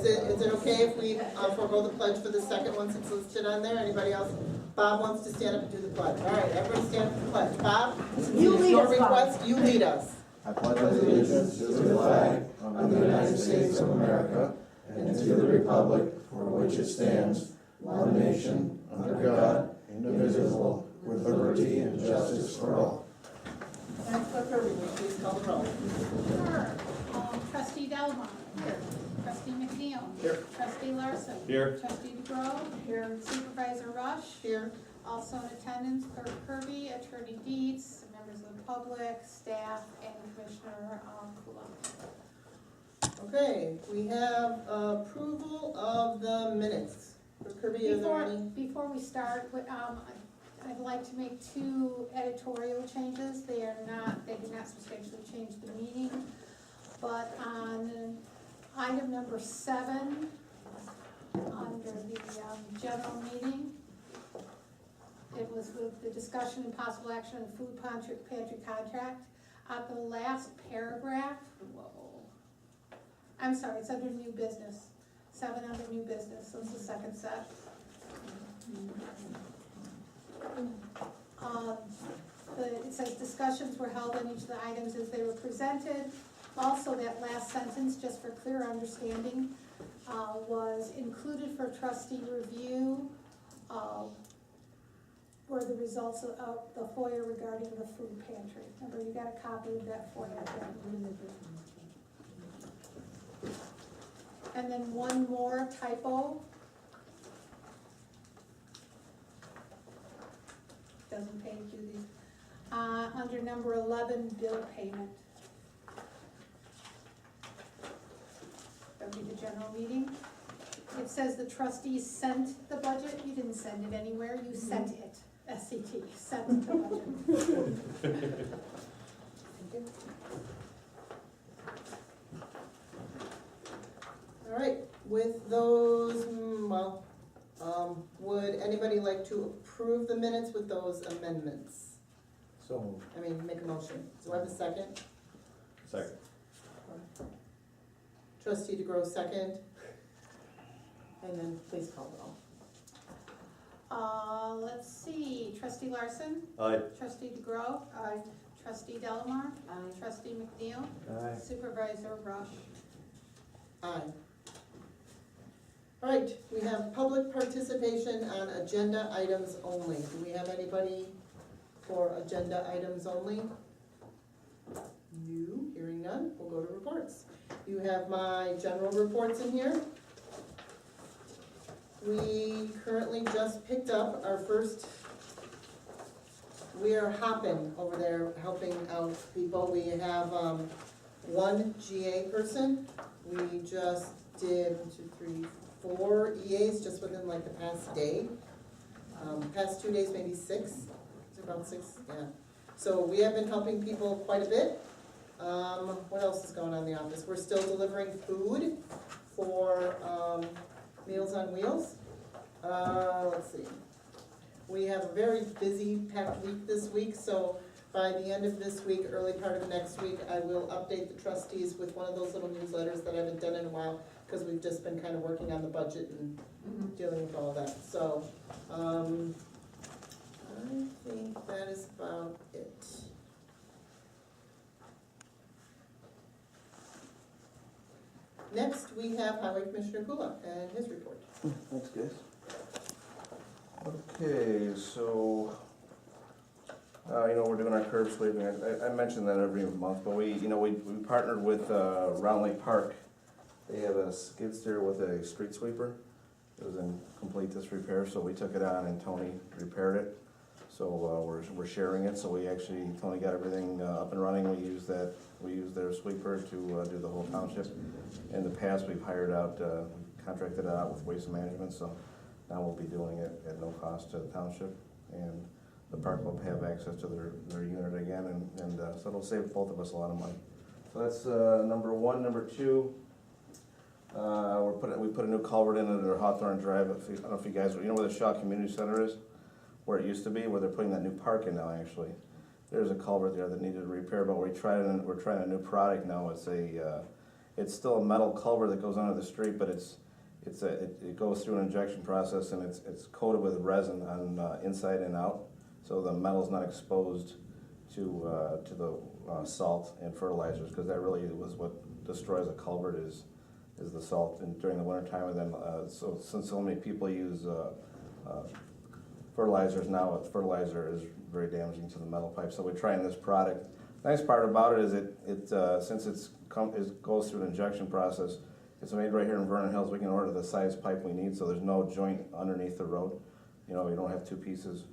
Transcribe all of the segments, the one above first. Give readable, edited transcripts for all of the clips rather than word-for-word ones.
is it okay if we forego the pledge for the second one since it's listed on there? Anybody else? Bob wants to stand up and do the pledge. All right, everybody stand up for the pledge. Bob, You lead your us, Bob. request, you lead us. I pledge allegiance to the flag of the United States of America and to the republic for which it stands, one nation, under God, indivisible, with liberty and justice for all. Next, Clerk Kirby, will you please call the roll? Sure. Trustee Delmar. Here. Trustee McNeil. Here. Trustee Larson. Here. Trustee DeGrove. Here. Supervisor Rush. Here. Also in attendance, Clerk Kirby, Attorney Dietz, members of the public, staff, and Commissioner Kula. Okay, we have approval of the minutes. Clerk Kirby, is there any? Before we start, I'd like to make 2 editorial changes. They do not substantially change the meaning. But on item number 7, under the general meeting, it was with the discussion and possible action on the food pantry contract. At the last paragraph, I'm sorry, it's under new business. 7 under new business, so it's the second set. It says discussions were held on each of the items as they were presented. Also, that last sentence, just for clear understanding, was included for trustee review, were the results of the FOIA regarding the food pantry. Remember, you got a copy of that FOIA. And then one more typo. Doesn't pay you these. Under number 11, bill payment. That would be the general meeting. It says the trustees sent the budget. You didn't send it anywhere. You sent it. SCT, sent the budget. All right, with those, would anybody like to approve the minutes with those amendments? So, Make a motion. Do I have a second? second. Trustee DeGrove, second. And then please call the roll. Let's see, trustee Larson, Aye. trustee DeGrove. Aye. Trustee Delmar. Aye. Trustee McNeil. Aye. Supervisor Rush. Aye. All right, we have public participation on agenda items only. Do we have anybody for agenda items only? No, hearing none, we'll go to reports. You have my general reports in here. We currently just picked up our first, we are hopping over there helping out people. We have one GA person. We just did 1, 2, 3, 4 EAs just within like the past day. Past 2 days, maybe 6. Is it about 6? Yeah. So we have been helping people quite a bit. What else is going on in the office? We're still delivering food for Meals on Wheels. Let's see. We have a very busy, packed week this week, so by the end of this week, early part of next week, I will update the trustees with one of those little newsletters that I haven't done in a while, because we've just been kind of working on the budget and dealing with all that. So, I think that is about it. Next, we have Highway Commissioner Kula and his report. Thanks, guys. Okay, so, we're doing our curb sweeping. I mention that every month, but we partnered with Round Lake Park. They have a skid steer with a street sweeper. It was in complete disrepair, so we took it on and Tony repaired it. So we're sharing it. So Tony got everything up and running. We used their sweeper to do the whole township. In the past, we've contracted it out with Waste Management. So now we'll be doing it at no cost to the township, and the park will have access to their unit again, and so it'll save both of us a lot of money. So that's number 1. Number 2, we put a new culvert in under Hawthorne Drive. I don't know if you guys, you know where the Shaw Community Center is, where it used to be, where they're putting that new park in now. Actually, there's a culvert there that needed repair, but we're trying a new product now. it's still a metal culvert that goes under the street, but it goes through an injection process, and it's coated with resin on inside and out, so the metal's not exposed to the salt and fertilizers, because that really was what destroys a culvert is the salt during the winter time. And then so since so many people use fertilizers now, fertilizer is very damaging to the metal pipe. So we're trying this product. The nice part about it is since it goes through an injection process, it's made right here in Vernon Hills. We can order the size pipe we need, so there's no joint underneath the road. You know, you don't have two pieces.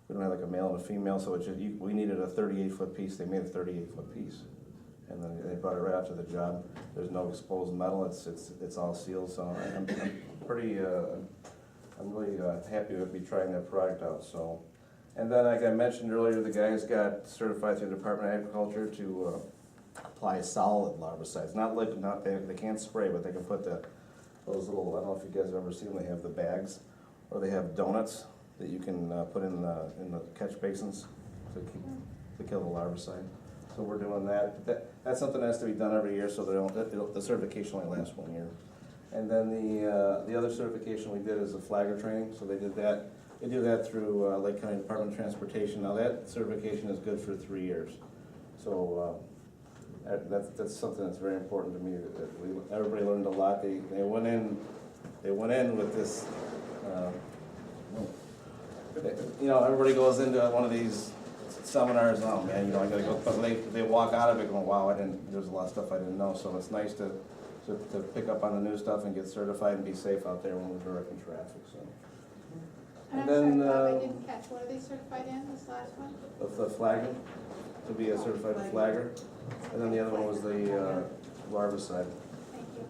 We don't have like a male and a female, so we needed a 38-foot piece. They made a 38-foot piece, and then they brought it right after the job. There's no exposed metal. It's all sealed. So I'm pretty. I'm really happy to be trying that product out. So, and then like I mentioned earlier, the guys got certified through the Department of Agriculture to apply solid larvicides. Not liquid. They can't spray, but they can put those little. I don't know if you guys have ever seen them. They have the bags, or they have donuts that you can put in the catch basins to kill the larvicide. So we're doing that. That's something that has to be done every year, so the certification only lasts 1 year. And then the other certification we did is a flagger training. So they did that. They do that through Lake County Department of Transportation. Now that certification is good for 3 years. So that's something that's very important to me. Everybody learned a lot. They went in with this. You know, everybody goes into one of these seminars, oh man, you know, I gotta go, but they walk out of it going, wow, there's a lot of stuff I didn't know, so it's nice to pick up on the new stuff and get certified and be safe out there when we're directing traffic, so. And I'm then, sorry, Bob, I didn't catch, what are they certified in, this last one? The flagging, to be a certified flagger, and then the other one was the larvicide. Thank you.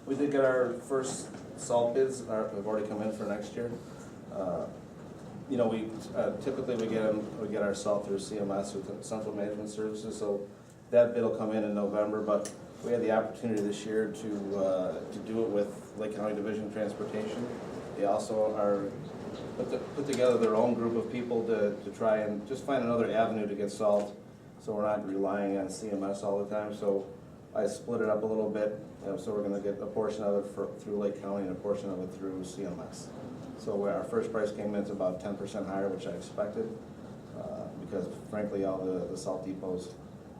We did get our first salt bids, they've already come in for next year. You know, we typically we get our salt through CMS, with Central Management Services, so that bid will come in November. But we had the opportunity this year to do it with Lake County Division of Transportation. They also are put together their own group of people to try and just find another avenue to get salt, so we're not relying on CMS all the time. So I split it up a little bit, so we're going to get a portion of it through Lake County and a portion of it through CMS. So our first price came in to about 10% higher, which I expected, because frankly, all the salt depots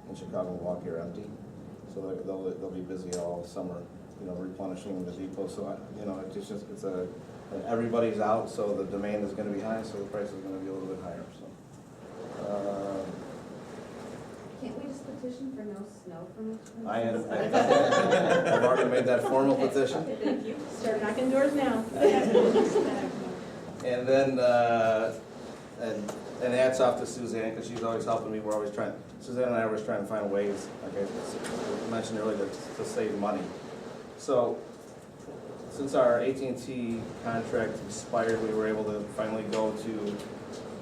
in Chicago and Milwaukee are empty. So they'll be busy all summer, you know, replenishing the depots. So everybody's out, so the demand is going to be high, so the price is going to be a little bit higher. So. Can't we just petition for no snow from I've already made that formal petition. Thank you. Start knocking doors now. And then, and hats off to Suzanne, because she's always helping me. Suzanne and I were always trying to find ways, like I mentioned earlier, to save money. So, since our AT&T contract expired, we were able to finally go to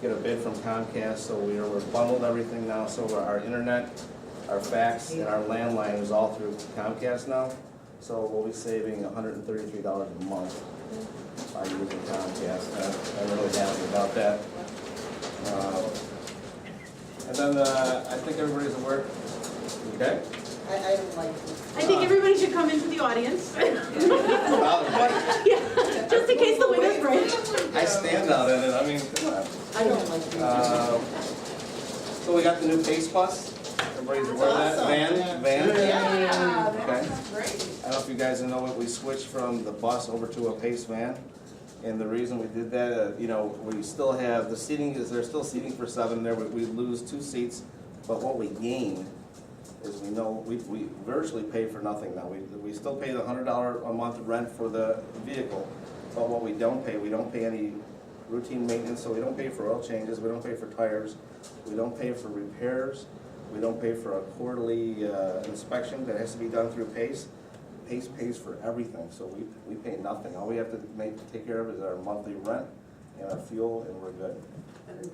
get a bid from Comcast, so we're bundled everything now, so our internet, our fax, and our landline is all through Comcast now. So we'll be saving $133 a month by using Comcast. I'm really happy about that. And then I think everybody's aware. Okay? I don't like to. I think everybody should come into the audience. Yeah, just in case the windows break. I stand out in it, I mean, come on. I don't like to. So we got the new Pace Bus. Everybody's aware of that? Awesome. Van? Yeah. Okay. Great. I don't know if you guys know it, we switched from the bus over to a Pace van. And the reason we did that, you know, we still have, the seating there's still seating for 7 there, we lose 2 seats, but what we gain is we virtually pay for nothing now. We still pay the $100 a month rent for the vehicle, but what we don't pay any routine maintenance, so we don't pay for oil changes, we don't pay for tires, we don't pay for repairs, we don't pay for a quarterly inspection that has to be done through Pace. Pace pays for everything, so we pay nothing. All we have to take care of is our monthly rent and our fuel, and we're good.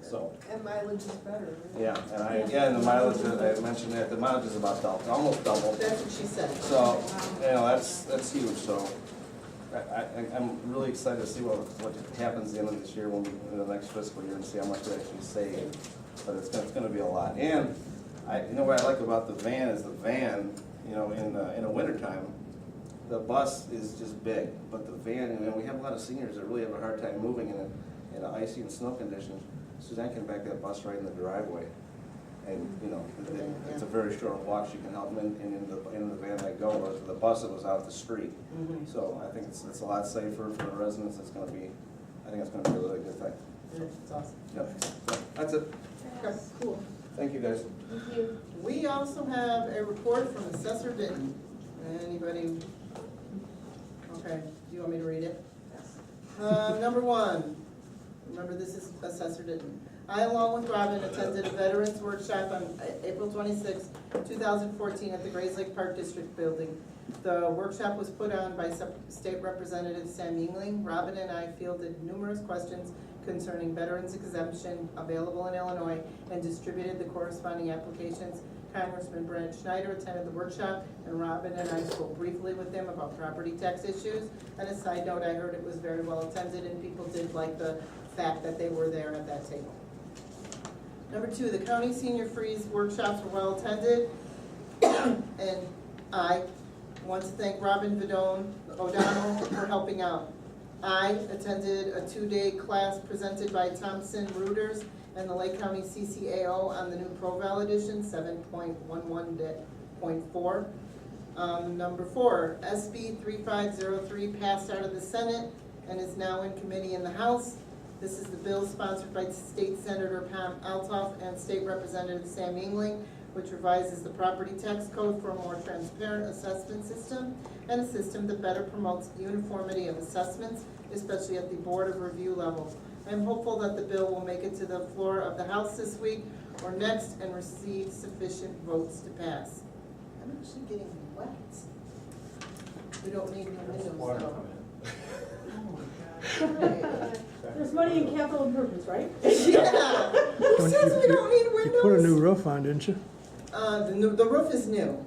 So. And mileage is better. Right? Yeah, and the mileage, I mentioned that, the mileage is about double, almost double. That's what she said. So, you know, that's huge, so I'm really excited to see what happens at the end of this year, in the next fiscal year, and see how much we actually save. But it's gonna be a lot. And you know what I like about the van is you know, in the wintertime, the bus is just big, but the van, and we have a lot of seniors that really have a hard time moving in icy and snow conditions. Suzanne can back that bus right in the driveway. And, you know, it's a very short walk, she can help them in the van I go, or the bus that was out the street. So I think it's a lot safer for the residents, I think it's gonna be a really good thing. It's awesome. Yep, so that's it, Okay, cool. thank you guys. Thank you. We also have a report from Assessor Denton. Anybody? Okay, do you want me to read it? Number one, remember this is Assessor Denton. I, along with Robin, attended a veterans workshop on April 26, 2014 at the Grays Lake Park District Building. The workshop was put on by State Representative Sam Yingling. Robin and I fielded numerous questions concerning veterans exemption available in Illinois and distributed the corresponding applications. Congressman Brad Schneider attended the workshop, and Robin and I spoke briefly with him about property tax issues. And a side note, I heard it was very well attended and people did like the fact that they were there at that table. Number two, the county senior freeze workshops were well attended, and I want to thank Robin O'Donnell for helping out. I attended a 2-day class presented by Thompson Reuters and the Lake County CCAO on the new ProVal edition 7.11.4. Number four, SB 3503 passed out of the Senate and is now in committee in the House. This is the bill sponsored by State Senator Pam Altoff and State Representative Sam Yingling, which revises the property tax code for a more transparent assessment system and a system that better promotes uniformity of assessments, especially at the Board of Review level. I'm hopeful that the bill will make it to the floor of the House this week or next and receive sufficient votes to pass. I'm actually getting wet. We don't need new windows though. There's money in capital improvements, right? Yeah. Who says we don't need windows? You put a new roof on, didn't you? The roof is new.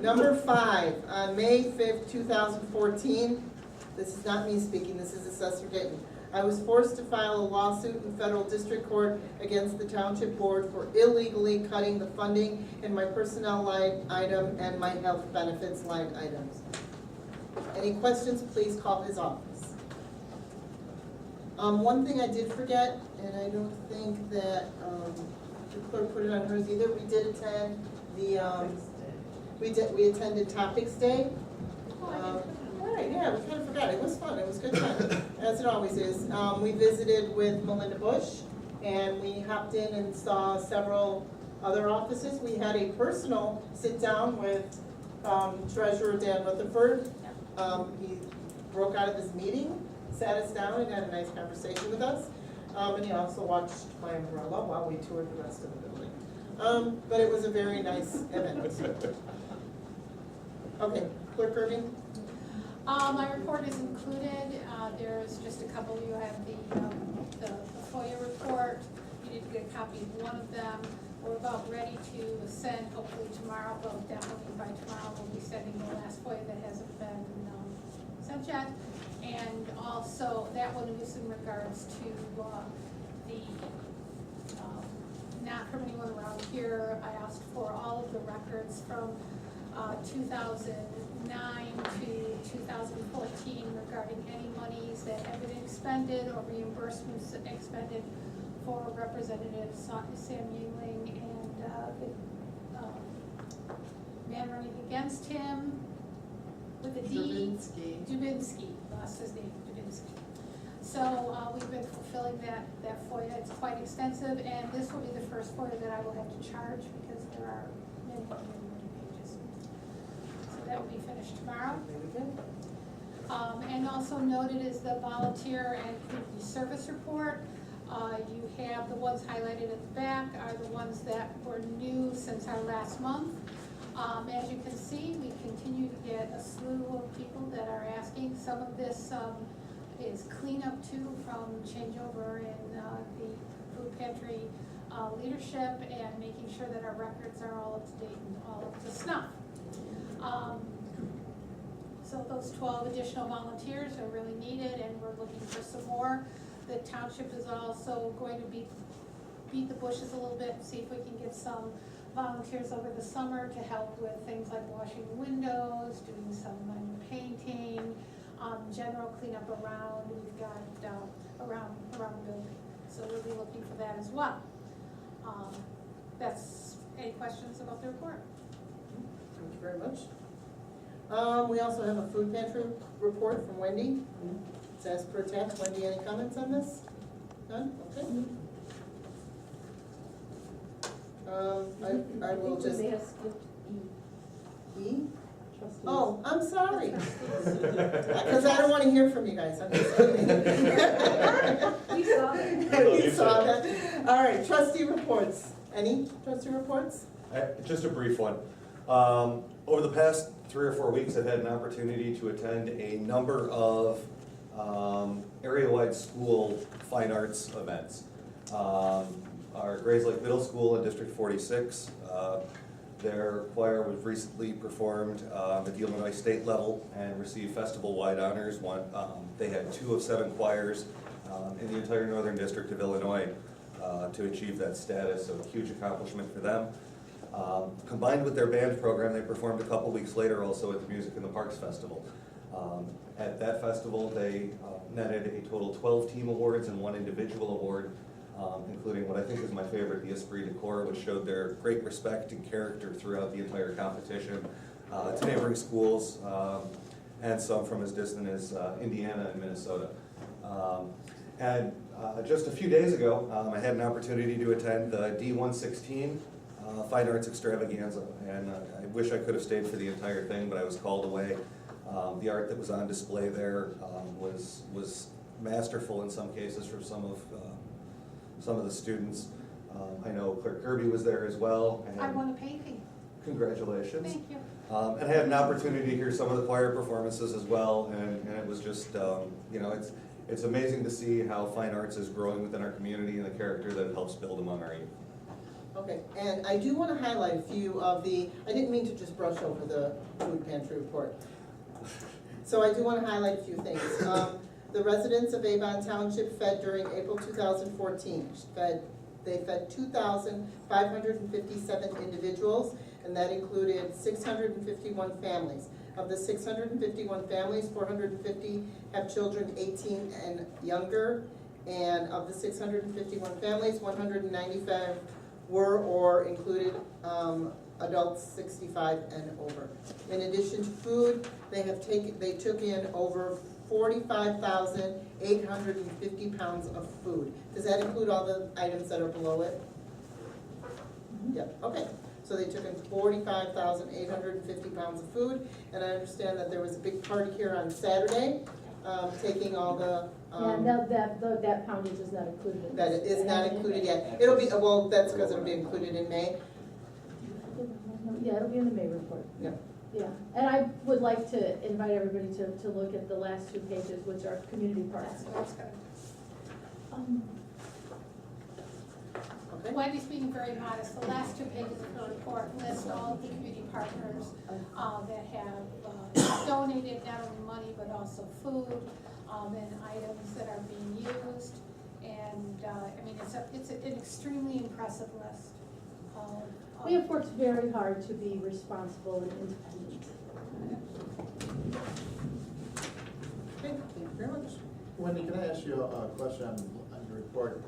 Number five, on May 5th, 2014, this is not me speaking, this is Assessor Denton. I was forced to file a lawsuit in federal district court against the Township Board for illegally cutting the funding in my personnel line item and my health benefits line items. Any questions, please call his office. One thing I did forget, and I don't think that the clerk put it on hers either, we did attend the, we attended Topics Day. Alright, yeah, we kind of forgot, it was fun, it was good fun, as it always is. We visited with Melinda Bush, and we hopped in and saw several other offices. We had a personal sit-down with Treasurer Dan Rutherford. He broke out of his meeting, sat us down and had a nice conversation with us. And he also watched my umbrella while we toured the rest of the building. But it was a very nice event. Okay, Clerk Kirby? My report is included. There's just a couple. You have the FOIA report. You need to get a copy of one of them. We're about ready to send, hopefully tomorrow, but definitely by tomorrow we'll be sending the last FOIA that hasn't been sent yet. And also, that one is in regards to the, not from anyone around here, I asked for all of the records from 2009 to 2014 regarding any monies that have been expended or reimbursements expended for Representative Sam Yingling and the man running against him with a D. Dubinsky, lost his name, Dubinsky. So we've been fulfilling that FOIA. It's quite extensive, and this will be the first FOIA that I will have to charge because there are many, many, many pages. So that will be finished tomorrow. And also noted is the volunteer and community service report. You have the ones highlighted at the back are the ones that were new since our last month. As you can see, we continue to get a slew of people that are asking. Some of this is cleanup too from changeover in the food pantry leadership and making sure that our records are all up to date and all up to snuff. So those 12 additional volunteers are really needed, and we're looking for some more. The township is also going to beat the bushes a little bit, see if we can get some volunteers over the summer to help with things like washing windows, doing some painting, general cleanup around, we've got, around the building. So we'll be looking for that as well. Any questions about the report? Thank you very much. We also have a food pantry report from Wendy. It's as per text. Wendy, any comments on this? None? Okay. I will just. They have skipped E? Trustees. Oh, I'm sorry. Because I don't want to hear from you guys. I'm just kidding. We saw that. You saw that. All right, trustee reports. Any trustee reports? Just a brief one. Over the past 3 or 4 weeks, I've had an opportunity to attend a number of area-wide school fine arts events. Our Grays Lake Middle School in District 46, their choir was recently performed at the Illinois state level and received festival-wide honors. They had 2 of 7 choirs in the entire Northern District of Illinois to achieve that status, so a huge accomplishment for them. Combined with their band program, they performed a couple weeks later also at the Music in the Parks Festival. At that festival, they netted a total 12 team awards and 1 individual award, including what I think is my favorite, the Esprit de Corps, which showed their great respect and character throughout the entire competition to neighboring schools, and some from as distant as Indiana and Minnesota. And just a few days ago, I had an opportunity to attend the D116 Fine Arts Extravaganza, and I wish I could have stayed for the entire thing, but I was called away. The art that was on display there was masterful in some cases for some of the students. I know Claire Kirby was there as well. And I won a painting. Congratulations. Thank you. And I had an opportunity to hear some of the choir performances as well, and it was just, you know, it's amazing to see how fine arts is growing within our community and the character that it helps build among our youth. Okay, and I do want to highlight a few of I didn't mean to just brush over the food pantry report. So I do want to highlight a few things. The residents of Avon Township fed during April 2014. They fed 2,557 individuals, and that included 651 families. Of the 651 families, 450 have children 18 and younger, and of the 651 families, 195 were or included adults 65 and over. In addition to food, they took in over 45,850 pounds of food. Does that include all the items that are below it? Yep, okay. So they took in 45,850 pounds of food, and I understand that there was a big party here on Saturday, taking all the. That poundage is not included in That this. is not included yet. It'll be, well, that's because it'll be included in May. Yeah, it'll be in the May report. Yeah. Yeah, and I would like to invite everybody to look at the last 2 pages, which are community parks. That's good. Okay. Wendy's being very modest. The last 2 pages of her report list all of the community partners that have donated not only money but also food and items that are being used. And I mean, it's an extremely impressive list. We have worked very hard to be responsible and independent. Okay, thank you very much. Wendy, can I ask you a question on your report?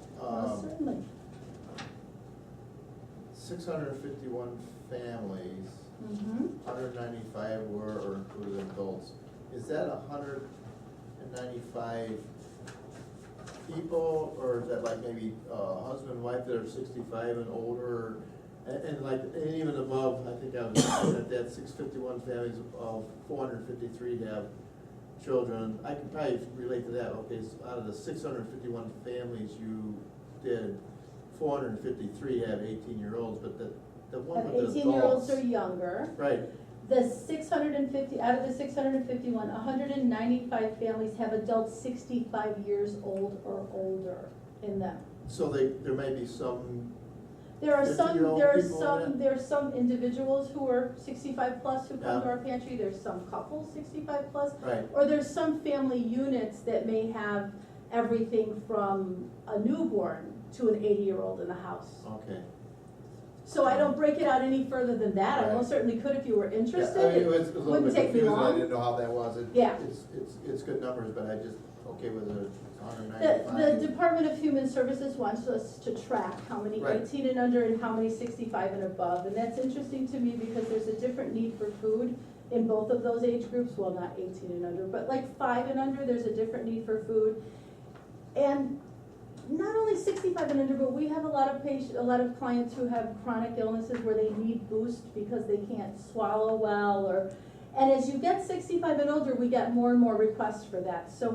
Certainly. 651 families, 195 were or included adults. Is that 195 people, or is that like maybe husband and wife that are 65 and older? And even above, I think I was looking at that 651 families of 453 have children. I can probably relate to that. Okay, so out of the 651 families you did, 453 have 18-year-olds, but the one with the adults. 18-year-olds or younger. Right. The 650, out of the 651, 195 families have adults 65 years old or older in them. So there may be some. There are some, 50-year-old people in there are some individuals who are 65 plus who come to Yeah. our pantry. There's some couples 65 plus. Right. Or there's some family units that may have everything from a newborn to an 80-year-old in the house. Okay. So I don't break it out any further than that, I Right. most certainly could if you were Yeah, interested. I mean, it was a little Wouldn't bit take me confusing, I long. didn't know how that was. Yeah. It's good numbers, but I just, okay with the The 195. Department of Human Services wants us to track how many Right. 18 and under and how many 65 and above. And that's interesting to me because there's a different need for food in both of those age groups. Well, not 18 and under, but like 5 and under, there's a different need for food. And not only 65 and under, but we have a lot of clients who have chronic illnesses where they need boost because they can't swallow well and as you get 65 and older, we get more and more requests for that. So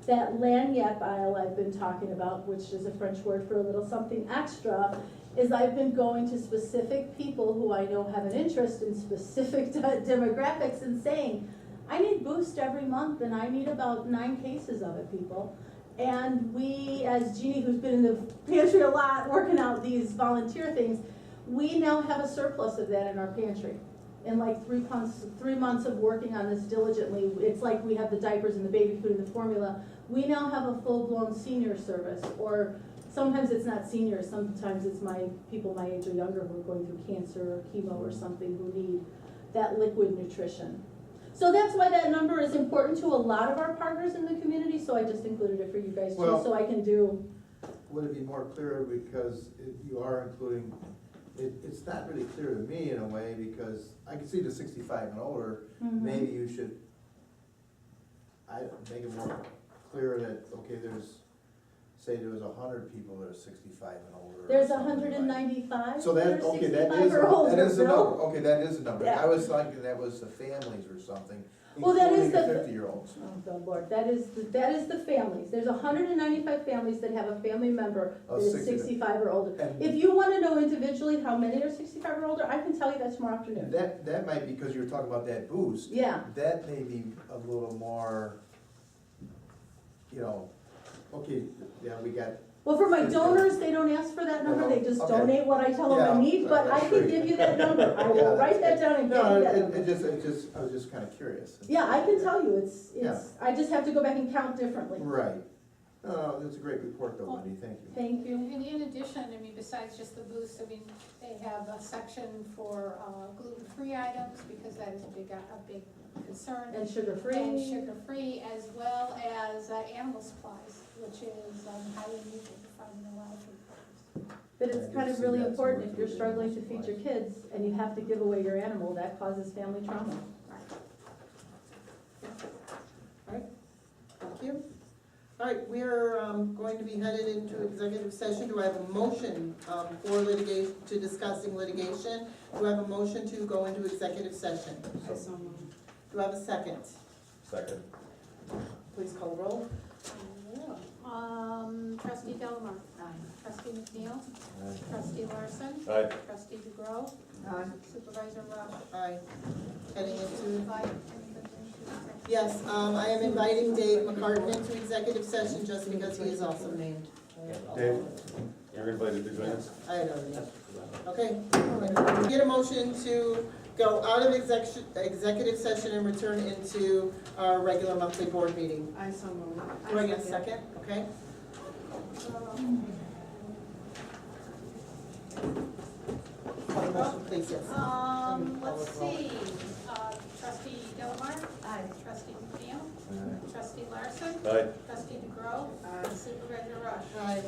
that lagniappe aisle I've been talking about, which is a French word for a little something extra, is I've been going to specific people who I know have an interest in specific demographics and saying, I need boost every month and I need about 9 cases of it, people. And we, as Jeannie, who's been in the pantry a lot, working out these volunteer things, we now have a surplus of that in our pantry. In like 3 months of working on this diligently, it's like we have the diapers and the baby food and the formula. We now have a full-blown senior service, or sometimes it's not seniors, sometimes it's people my age or younger who are going through cancer or chemo or something who need that liquid nutrition. So that's why that number is important to a lot of our partners in the community, so I just included it for you guys too, Well- so I can do. Would it be more clear, because you are including, it's not really clear to me in a way, because I can see the 65 and older, maybe you should, make it more clear that, okay, say there was 100 people that are 65 and older. or There's something like- 195 So that that, are okay, 65 or older, that is a Bill. number, okay, that is a number. Yeah. I was thinking that was the families or something, Well, that is including the the- 50-year-olds. Oh, good Lord, that is the families. There's 195 families that have a family member that Oh, is 60. 65 or older. And- If you wanna know individually how many are 65 or older, I can tell you that tomorrow afternoon. That might be because you were talking about that boost. Yeah, That may be a little more, okay, yeah, we got, well, for my donors, they don't ask for that number, they just Okay. donate what I tell them I Yeah, need, but I that's can great. give you that number. I Yeah, will that's write that good. down and give no, you that it number. just, I was just kinda curious. Yeah, I can tell you, Yeah. I just have to go back and count differently. Right. No, that's a great report though, Wendy, thank you. Thank you. And in addition, I mean, besides just the boost, I mean, they have a section for gluten-free items, because that is a big concern. And sugar-free. And sugar-free, as well as animal supplies, which is highly unusual to find in a lot of food products. But I it's did kind of see really that important, somewhere if you're through the struggling to animal feed your supplies. kids and you have to give away your animal, that causes family trauma. Alright, thank you. Alright, we're, going to be headed into executive session. Do I have a motion, for litigation, to discussing litigation? Do I have a motion to go into executive session? Do I have a second? Second. Please call the roll. Trustee Delamar. Trustee McNeil. Trustee Larson. Aye. Trustee DeGrove. Supervisor Rush. Aye. Heading into, Invite anybody into executive yes, I am inviting Dave McCartan into executive session just because he is also named. Dave, you're invited to join us. I had already. Okay. Get a motion to go out of executive session and return into our regular monthly board meeting. I so move. Do I get a second? Okay. Call the motion, please, yes. Let's see, trustee Delamar. Aye. Trustee McNeil. Trustee Larson. Aye. Trustee DeGrove. Supervisor Rush. Aye.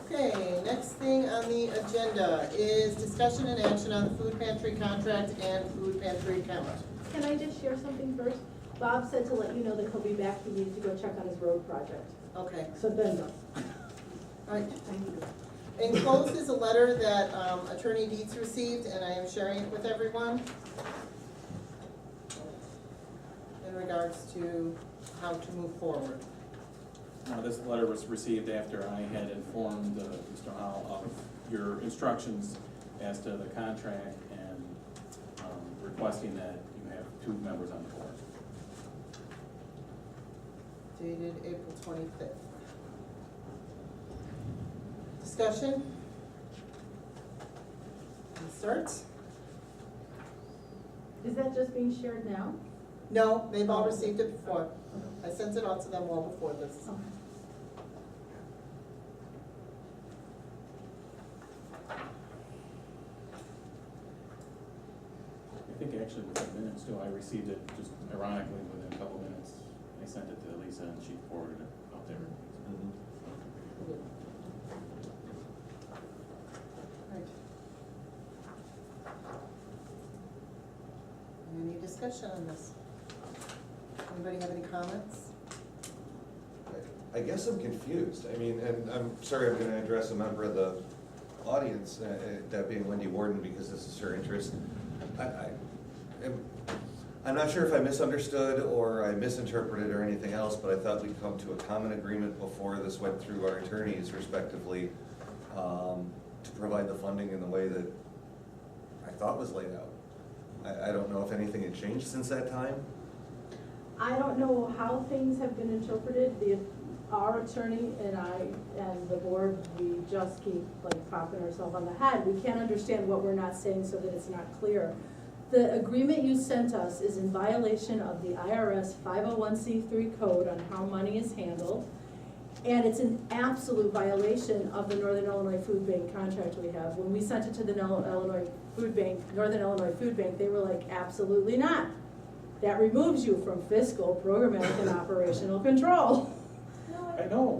Okay, next thing on the agenda is discussion and action on the food pantry contract and food pantry account. Can I just share something first? Bob said to let you know that he'll be back, he needs to go check on his road project. Okay, So then go. all right. Enclosed is a letter that Attorney Dietz received, and I am sharing it with everyone in regards to how to move forward. This letter was received after I had informed Mr. Howell of your instructions as to the contract and requesting that you have 2 members on the board. Dated April 25th. Discussion? Let's start. Is that just being shared now? No, they've all received it before. I sent it out to them all before this. actually within minutes too. I received it just ironically within a couple minutes. I sent it to Lisa and she forwarded it out there. Right. Any discussion on this? Anybody have any comments? I guess I'm confused. I mean, and I'm sorry, I'm gonna address a member of the audience, that being Wendy Warden, because this is her interest. I'm not sure if I misunderstood or I misinterpreted or anything else, but I thought we'd come to a common agreement before this went through our attorneys respectively, to provide the funding in the way that I thought was laid out. I don't know if anything had changed since that time. I don't know how things have been interpreted. Our attorney and I and the board, we just keep like popping ourselves on the head. We can't understand what we're not saying so that it's not clear. The agreement you sent us is in violation of the IRS 501c3 code on how money is handled. And it's an absolute violation of the Northern Illinois Food Bank contract we have. When we sent it to the Northern Illinois Food Bank, they were like, absolutely not. That removes you from fiscal, programmatic, and operational control. No.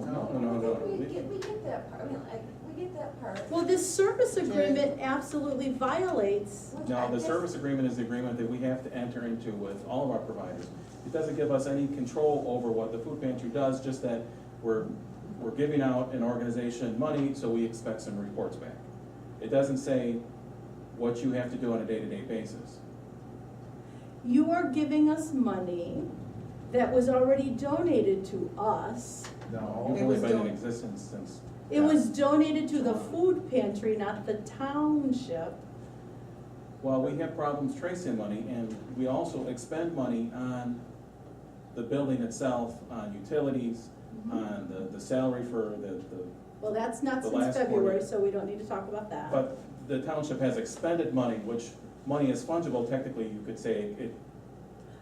We get that part, I mean, like, we get that part. Well, this service agreement absolutely violates. No, the service agreement is the agreement that we have to enter into with all of our providers. It doesn't give us any control over what the food pantry does, just that we're giving out an organization money, so we expect some reports back. It doesn't say what you have to do on a day-to-day basis. You are giving us money that was already donated to us. No. You've It only was been in don- existence since. It was donated to the food pantry, not the township. Well, we have problems tracing money, and we also expend money on the building itself, on utilities, on the salary for the, Well, that's not The since last February, quarter. so we don't need to talk about that. but the township has expended money, which money is fungible, technically, you could say it.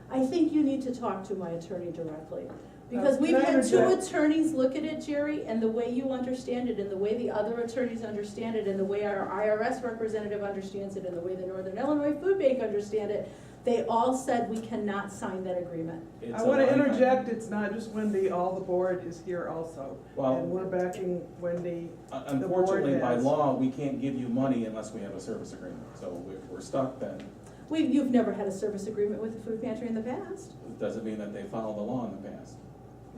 I think you need to talk to my attorney directly. Because we've Can I had two interject? attorneys look at it, Jerry, and the way you understand it, and the way the other attorneys understand it, and the way our IRS representative understands it, and the way the Northern Illinois Food Bank understand it, they all said we cannot sign that agreement. it's I a want to line item. interject, it's not just Wendy, all the board is here also. Well- And we're backing Wendy. Unfortunately, by has. law, we can't give you money unless we have a service agreement, so we're stuck then. You've never had a service agreement with the food pantry in the past. It doesn't mean that they follow the law in the past.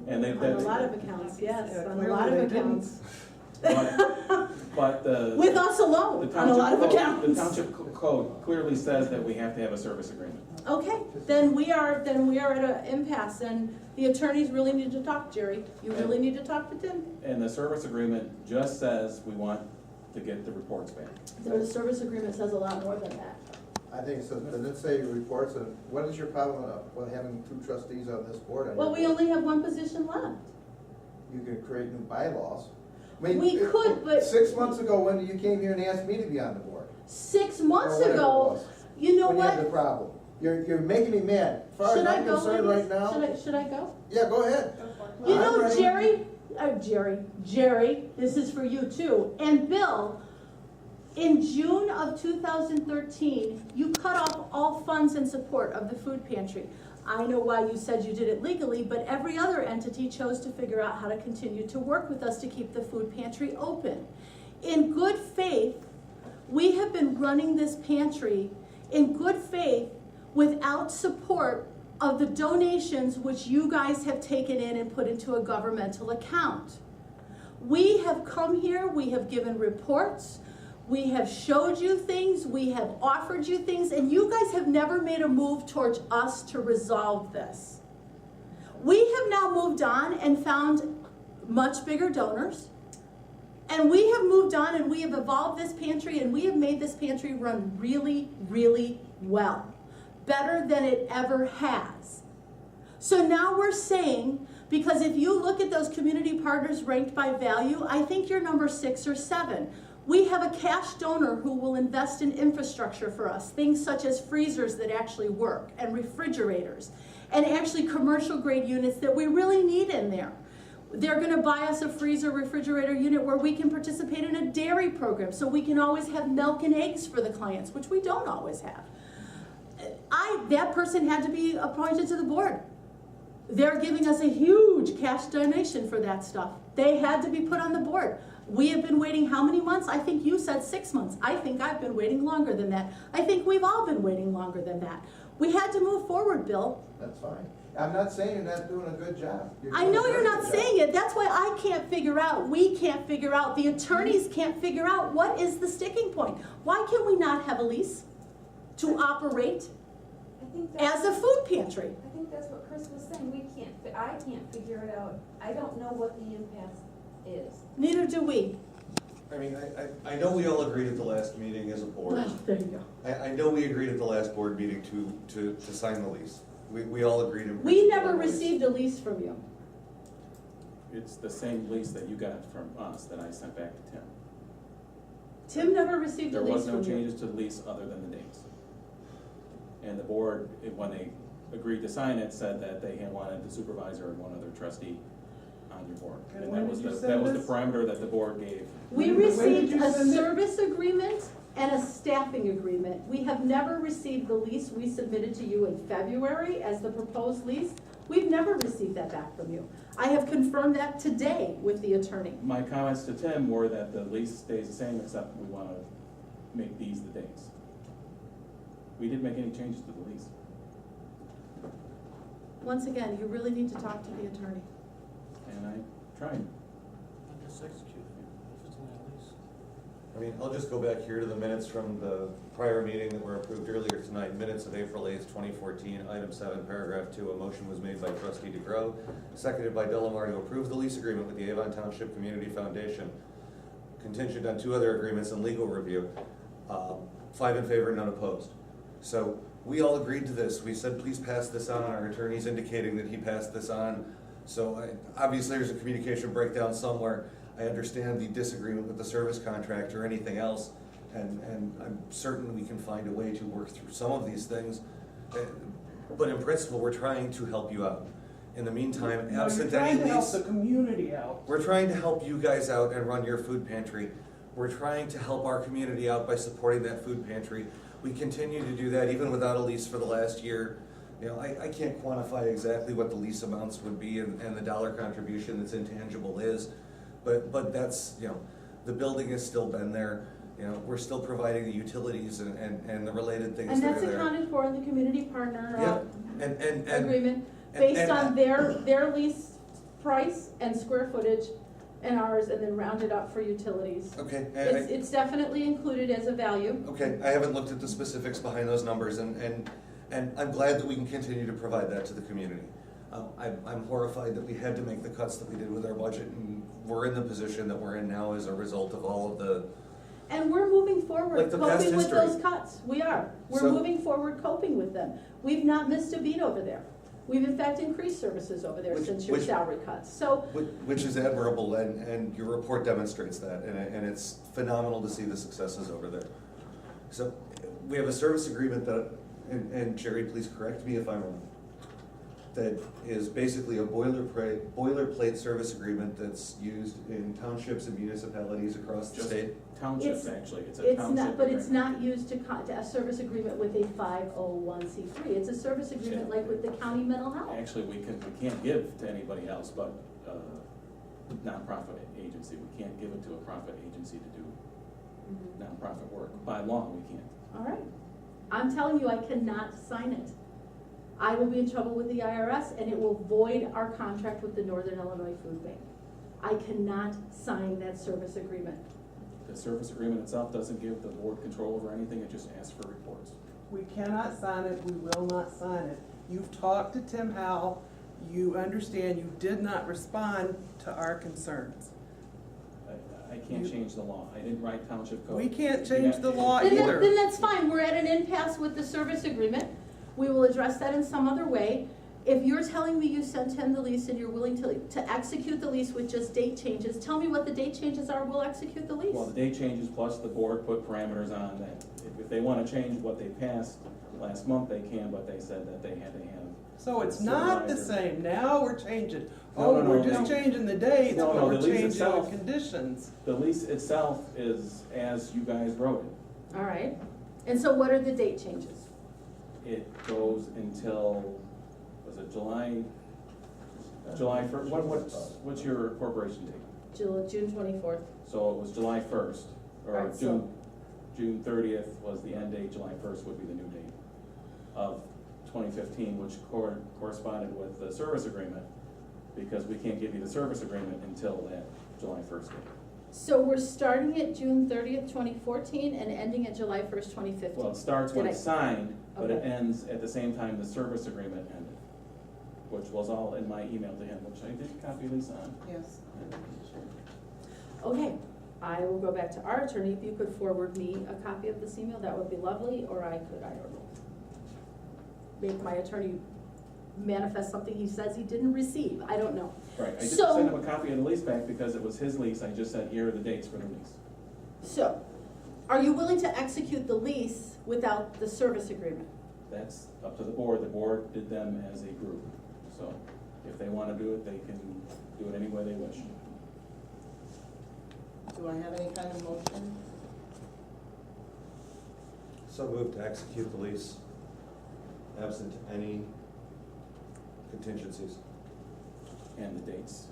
And On a lot of accounts, yes, Yeah, on a clearly lot they of didn't. accounts. But the. With us alone, The on a lot of township code- accounts. The township code clearly says that we have to have a service agreement. Okay, then we are at an impasse, and the attorneys really need to talk, Jerry. You really need to talk to Tim. And the service agreement just says we want to get the reports back. The service agreement says a lot more than that. I think so, does it say reports, and what is your problem with having two trustees on this board? Well, we only have one position left. You can create new bylaws. I mean, We could, but- 6 months ago, when you came here and asked me to be on the board. 6 or months whatever it ago, was, you know when you had the what? problem. You're making me mad. As far as Should I I'm go, concerned ladies? right now, Should I go? yeah, go ahead. You I'm know, ready. Jerry, this is for you too, and Bill, in June of 2013, you cut off all funds in support of the food pantry. I know why you said you did it legally, but every other entity chose to figure out how to continue to work with us to keep the food pantry open. In good faith, we have been running this pantry in good faith without support of the donations which you guys have taken in and put into a governmental account. We have come here, we have given reports, we have showed you things, we have offered you things, and you guys have never made a move towards us to resolve this. We have now moved on and found much bigger donors, and we have moved on and we have evolved this pantry, and we have made this pantry run really, really well. Better than it ever has. So now we're saying, because if you look at those community partners ranked by value, I think you're number 6 or 7. We have a cash donor who will invest in infrastructure for us, things such as freezers that actually work, and refrigerators, and actually commercial grade units that we really need in there. They're gonna buy us a freezer refrigerator unit where we can participate in a dairy program, so we can always have milk and eggs for the clients, which we don't always have. I that person had to be appointed to the board. They're giving us a huge cash donation for that stuff. They had to be put on the board. We have been waiting how many months? I think you said 6 months. I think I've been waiting longer than that. I think we've all been waiting longer than that. We had to move forward, Bill. That's fine. I'm not saying you're not doing a good job. I know you're not saying it. That's why I can't figure out, we can't figure out, the attorneys can't figure out what is the sticking point. Why can we not have a lease to operate I think that's, as a food pantry? I think that's what Chris was saying, I can't figure it out. I don't know what the impasse is. Neither do we. I mean, I know we all agreed at the last meeting as a board. Well, there you go. I know we agreed at the last board meeting to sign the lease. We all agreed in We principle never on the lease. received a lease from you. It's the same lease that you got from us that I sent back to Tim. Tim never received a There lease was no from you. changes to the lease other than the dates. And the board, when they agreed to sign it, said that they had wanted the supervisor and one other trustee on your board. And And when that was did you the, send that was the this? parameter that the board gave. We When did received you a send it? service agreement and a staffing agreement. We have never received the lease we submitted to you in February as the proposed lease. We've never received that back from you. I have confirmed that today with the attorney. My comments to Tim were that the lease stays the same, except we wanna make these the dates. We didn't make any changes to the lease. Once again, you really need to talk to the attorney. And I tried. Just execute it, if it's in that lease. I mean, I'll just go back here to the minutes from the prior meeting that were approved earlier tonight, minutes of April 8th, 2014, item 7, paragraph 2. A motion was made by trustee DeGrow, seconded by Delamar to approve the lease agreement with the Avon Township Community Foundation, contingent on 2 other agreements and legal review. 5 in favor, none opposed. So we all agreed to this. We said, please pass this on. Our attorney's indicating that he passed this on. So obviously there's a communication breakdown somewhere. I understand the disagreement with the service contract or anything else, and I'm certain we can find a way to work through some of these things. But in principle, we're trying to help you out. In the meantime, No, absent you're any trying to help lease, the community out. we're trying to help you guys out and run your food pantry. We're trying to help our community out by supporting that food pantry. We continue to do that even without a lease for the last year. You know, I can't quantify exactly what the lease amounts would be and the dollar contribution that's intangible is, but that's, you know, the building has still been there. You know, we're still providing the utilities and the related things And that that's are there. accounted for in the community partner Yeah, and agreement, and- based and- on their lease price and square footage and ours, and then rounded up for utilities. okay, It's definitely included as a value. okay, I haven't looked at the specifics behind those numbers, and I'm glad that we can continue to provide that to the community. I'm horrified that we had to make the cuts that we did with our budget, and we're in the position that we're in now as a result of all of the, And we're moving forward, Like the past coping with history. those cuts. We are. We're So- moving forward, coping with them. We've not missed a beat over there. We've in fact increased services over there Which- since your which- salary cuts. So, which is admirable, and your report demonstrates that, and it's phenomenal to see the successes over there. So, we have a service agreement that, and Jerry, please correct me if I'm wrong, that is basically a boilerplate service agreement that's used in townships and municipalities across the Just state. Townships, It's- actually, it's a it's township. not, but it's agreement. not used to a service agreement with a 501c3. It's a service agreement Yeah. like with the county mental health. Actually, we can't give to anybody else but nonprofit agency. We can't give it to a profit agency to do nonprofit work. By law, we can't. All right. I'm telling you, I cannot sign it. I will be in trouble with the IRS, and it will void our contract with the Northern Illinois Food Bank. I cannot sign that service agreement. The service agreement itself doesn't give the board control over anything, it just asks for reports. We cannot sign it, we will not sign it. You've talked to Tim Howell, you understand you did not respond to our concerns. I can't change the law. I didn't write township code. We can't change the law Then either. then that's fine, we're at an impasse with the service agreement. We will address that in some other way. If you're telling me you sent him the lease and you're willing to execute the lease with just date changes, tell me what the date changes are, we'll execute the lease. Well, the date changes plus the board put parameters on that. If they wanna change what they passed last month, they can, but they said that they had to have. So it's not the supervisor. same, now we're changing. No, Oh, no, we're no, just no. changing the dates, No, but no, we're the lease changing the itself- conditions. The lease itself is as you guys wrote it. All right, and so what are the date changes? it goes until, was it July 1st? What's your corporation date? June 24th. So it was July 1st, or Right, so- June 30th was the end date, July 1st would be the new date of 2015, which corresponded with the service agreement, because we can't give you the service agreement until that July 1st date. So we're starting at June 30th, 2014, and ending at July 1st, 2015. Well, it starts when Did it's signed, but it Okay. ends at the same time the service agreement ended, which was all in my email to him, which I did copy Lisa on. Yes. Okay, I will go back to our attorney. If you could forward me a copy of this email, that would be lovely, or I could, I don't know, make my attorney manifest something he says he didn't receive. I don't know. Right, I did So- send him a copy of the lease back because it was his lease, I just said, here are the dates for the lease. So, are you willing to execute the lease without the service agreement? That's up to the board did them as a group, so if they wanna do it, they can do it any way they wish. Do I have any kind of motion? So moved to execute the lease, absent any contingencies. And the dates,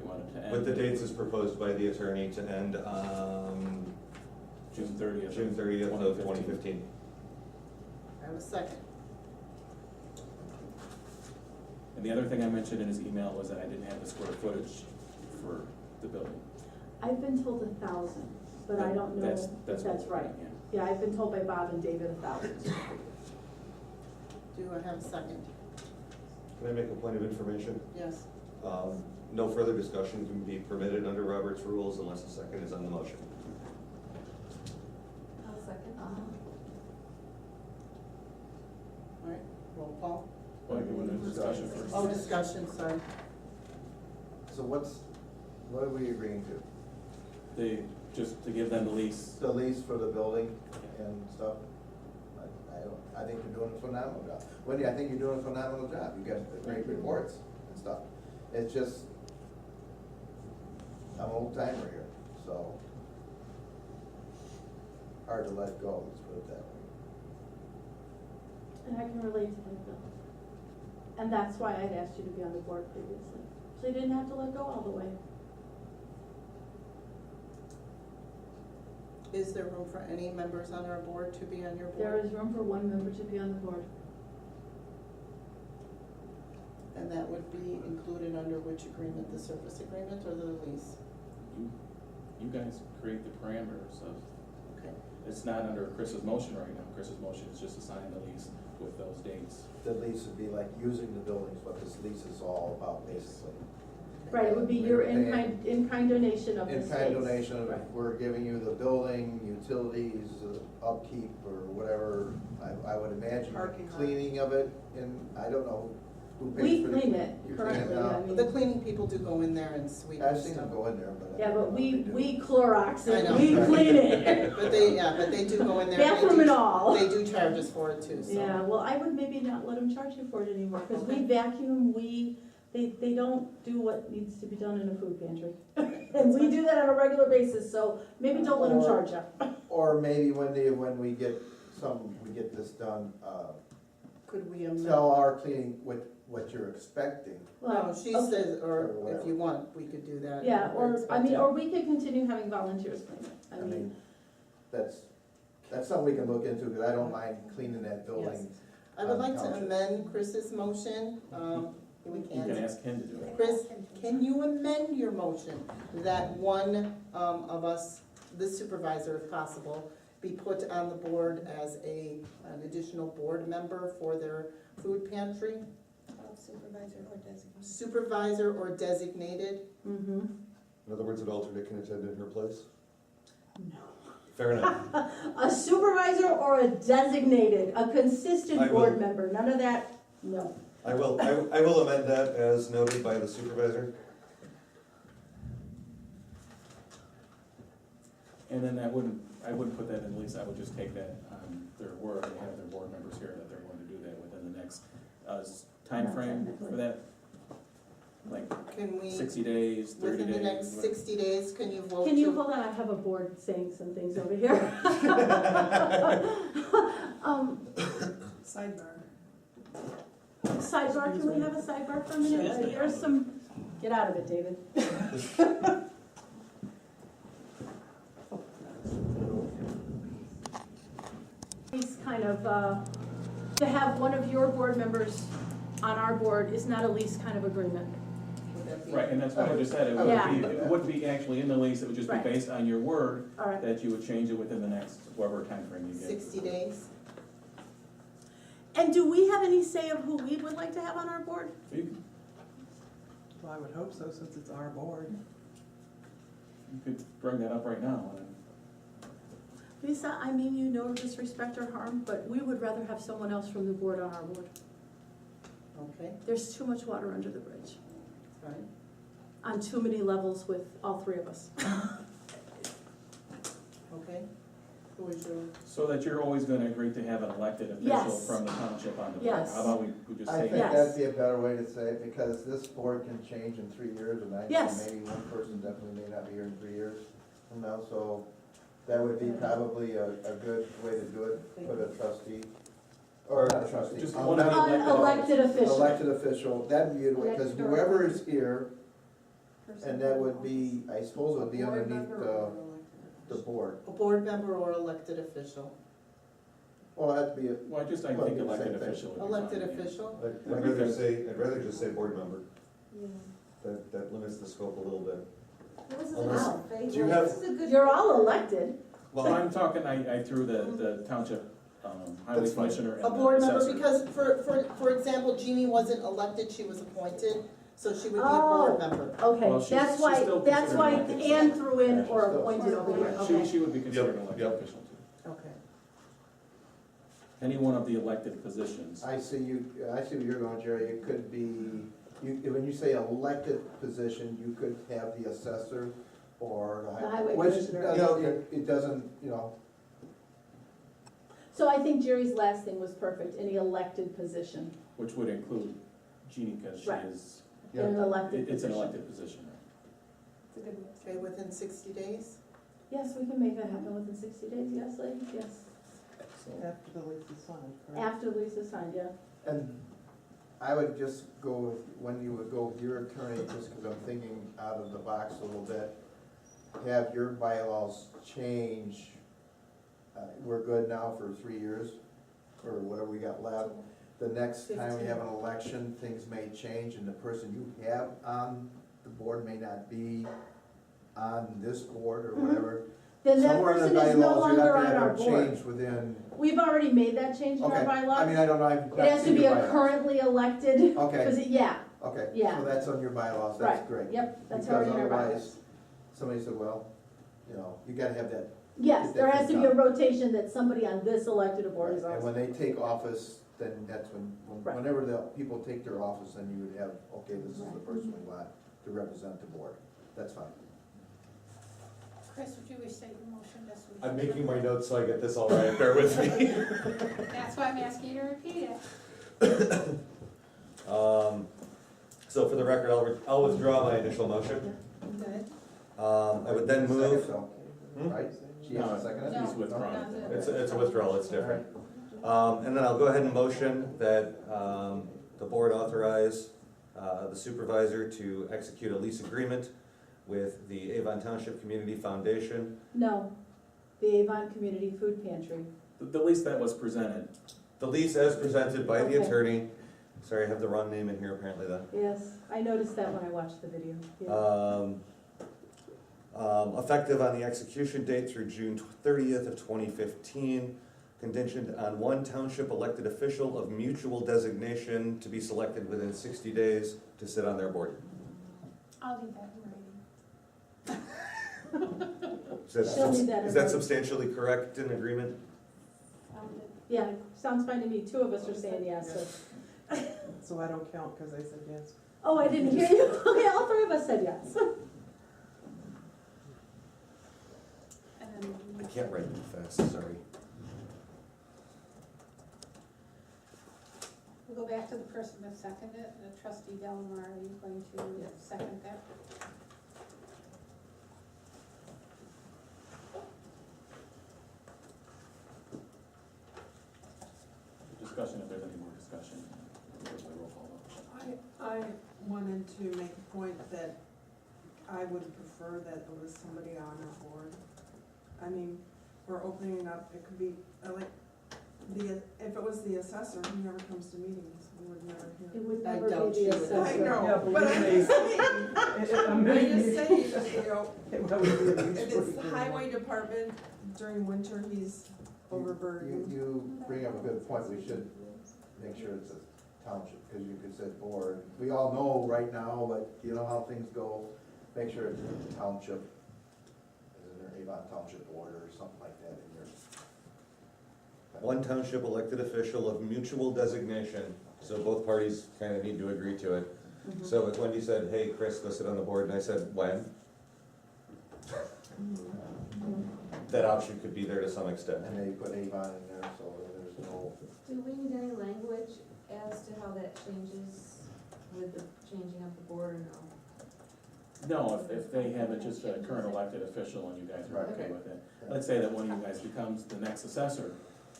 you want it to end? With the dates as proposed by the attorney to end June 30th. June 30th of 2015. I have a second. And the other thing I mentioned in his email was that I didn't have the square footage for the building. I've been told 1,000, but I don't know if that's what- right. yeah. Yeah, I've been told by Bob and David 1,000. Do I have a second? Can I make a point of information? Yes. No further discussion can be permitted under Robert's rules unless a second is on the motion. I'll second. All right, roll call. Well, you want a discussion first? Oh, discussion, sorry. So what are we agreeing to? Just to give them the lease. The lease for the building and stuff? I think you're doing a phenomenal job. Wendy, I think you're doing a phenomenal job. You got great reports and stuff. It's just, I'm an old timer here, so hard to let go, let's put it that way. And I can relate to him, Bill. And that's why I'd asked you to be on the board previously. So you didn't have to let go all the way. Is there room for any members on our board to be on your board? There is room for one member to be on the board. And that would be included under which agreement, the service agreement or the lease? You guys create the parameters of, Okay. it's not under Chris's motion right now. Chris's motion is just to sign the lease with those dates. The lease would be like using the buildings, what this lease is all about, basically. Right, it would be your in-kind donation of the space. In-kind donation, Right. we're giving you the building, utilities, upkeep, or whatever, I would imagine, Parking lot. cleaning of it, and I don't know who pays We for the clean it You clean it currently, now? I mean. The cleaning people do go in there and sweep I've and seen them stuff. go in there, but. I Yeah, don't but know what they do. we Clorox I it, know. we clean it. But they do go in there. Bathroom and all. They do charge us for it too, so. Yeah, well, I would maybe not let them charge you for it anymore, because we vacuum, they don't do what needs to be done in a food pantry. And we do that on a regular basis, so maybe don't let them charge you. Or maybe when we get this done, Could we amend? tell our cleaning what you're expecting. No, she okay. says, or Or if you want, we could do that. Yeah, We're expecting- or we could continue having volunteers clean it. I mean, that's something we can look into, because I don't mind cleaning that building. I would like to Township. amend Chris's motion, we You can't. can ask him to do it. Chris, can you amend your motion that one of us, the supervisor if possible, be put on the board as an additional board member for their food pantry? Supervisor or designated? Mm-hmm. In other words, an alternate can attend in her place? No. Fair enough. A supervisor or a designated, a consistent I will- board member, none of that, no. I will amend that as noted by the supervisor. And then I wouldn't put that in the lease, I would just take that on their word, they have their board members here that they're going to do that within the next, timeframe for that? Like Can we, 60 days, 30 days? within the next what- 60 days, can you vote to? Can you hold on, I have a board saying some things over here. Sidebar. Sidebar, can we have a sidebar for a minute? Yes, ma'am. There's some, get out of it, David. It's kind of, to have one of your board members on our board is not a lease kind of agreement. Would that be? Right, and that's what I just said, it Yeah. wouldn't be, it wouldn't be actually in the lease, it would just be Right. based on your word All right. that you would change it within the next, whatever timeframe you get. 60 days? And do we have any say of who we would like to have on our board? So you Well, I would hope so, since it's our board. could bring that up right now. Lisa, I mean you no disrespect or harm, but we would rather have someone else from the board on our board. Okay, There's too much water under the bridge, right. on too many levels with all three of us. Okay. Who is your, So that you're always gonna agree to have an elected official Yes. from the township on the board. Yes. How about we just I say think that? Yes. that'd be a better way to say it, because this board can change in 3 years, and I know Yes. maybe one person definitely may not be here in 3 years from now, so that would be probably a good way to do it, put a trustee, or not a trustee. Just a one of the member- An elected official. Elected official, that'd be, because Elected or- whoever is here, and that would be, I suppose it would be board underneath member or the elected? board. A board member or elected official? Well, that'd be, Well, I Well, think same elected thing. official would be fine. Elected official? I'd rather just say board member, that limits the scope a little bit. This is Unless- out, do you have- this is a good. You're all elected. Well, I'm talking, I threw the township highway That's fine. commissioner and A the board member, assessor. because for example, Jeannie wasn't elected, she was appointed, so she would be a Oh. board member. Okay, Well, she's that's why, still that's why considered Ann threw in or Still. appointed over here, She okay. would be considered an elected Yep. official too. Okay. Any one of the elected positions. I see where you're going, Jerry, it could be, when you say elected position, you could have the assessor or The highway which, commissioner. it doesn't, you know, So I think Jerry's last thing was perfect, any elected position, Which would include Jeannie, because she Right. is, in an elected it's an position. elected position. It's a good one. Okay, within 60 days? Yes, we can make that happen within 60 days, yes, ladies, yes. So, After the lease is signed, correct? After Lisa signed, yeah. and I would just go with, when you would go with your attorney, just because I'm thinking out of the box a little bit, have your bylaws change. We're good now for 3 years, or whatever we got left. The next time we have an election, things may change, and the person you have on the board may not be on this board or whatever. Then that Somewhere in the person is no bylaws, you'd longer have to on our have a board. change within, We've already made that change in our okay, bylaws. I mean, I don't know, I've It not has to seen be your a bylaws. currently elected, Okay, yeah, okay, Yeah. so that's on your bylaws, right, that's great. yep, that's Because already in our otherwise, bylaws. somebody said, well, you know, you gotta have that. Yes, get there that has to thing be a done. rotation that somebody on this elected board is And also. when they take office, then that's Right. whenever the people take their office, then you would have, okay, this is the person we want to represent the board. That's fine. Chris, would you restate your motion this week? I'm making my notes so I get this all right, bear with me. That's why I'm asking you to repeat it. So for the record, I'll withdraw my initial motion. Good. I would then Second, move, so, Hmm? right? She has a second? No. He's withdrawn. No. it's a withdrawal, it's different. And then I'll go ahead and motion that the board authorize the supervisor to execute a lease agreement with the Avon Township Community Foundation. No, the Avon Community Food Pantry. The lease that was presented, The lease as presented by the Okay. attorney, sorry, I have the wrong name in here apparently then. Yes, I noticed that when I watched the video. Yeah. Effective on the execution date through June 30th of 2015, conditioned on one township elected official of mutual designation to be selected within 60 days to sit on their board. I'll leave that in writing. She'll need that in Is that writing. substantially correct in agreement? Yeah, sounds fine to me. Two of us are saying yes, so. So I don't count because I said yes. Oh, I didn't hear you. Okay, all three of us said yes. And then I can't write too fast, sorry. We'll go back to the person that seconded it, the trustee Delamar, are you going to second that? discussion, if I wanted to make a point that I would prefer that there was somebody on our board. I mean, we're opening it up, it could be, like, if it was the assessor who never comes to meetings, we would never It hear. would I never doubt be she the would. I assessor. know, but I'm just saying, I'm just saying, you know, if it's the highway department, during winter, he's overburdened. You bring up a good point, we should make sure it's a township, because you could say board. We all know right now, but you know how things go, make sure it's a township. Is there Avon Township Board or something like that in your? One township elected official of mutual designation, so both parties kind of need to agree to it. So if Wendy said, hey, Chris, go sit on the board, and I said, when? That option could be there to some extent. And then you put Avon in there, so there's no. Do we need any language as to how that changes with the changing of the board or no? No, if they have it just a current elected official and you guys are okay Right. with it. Let's say that one of you guys becomes the next assessor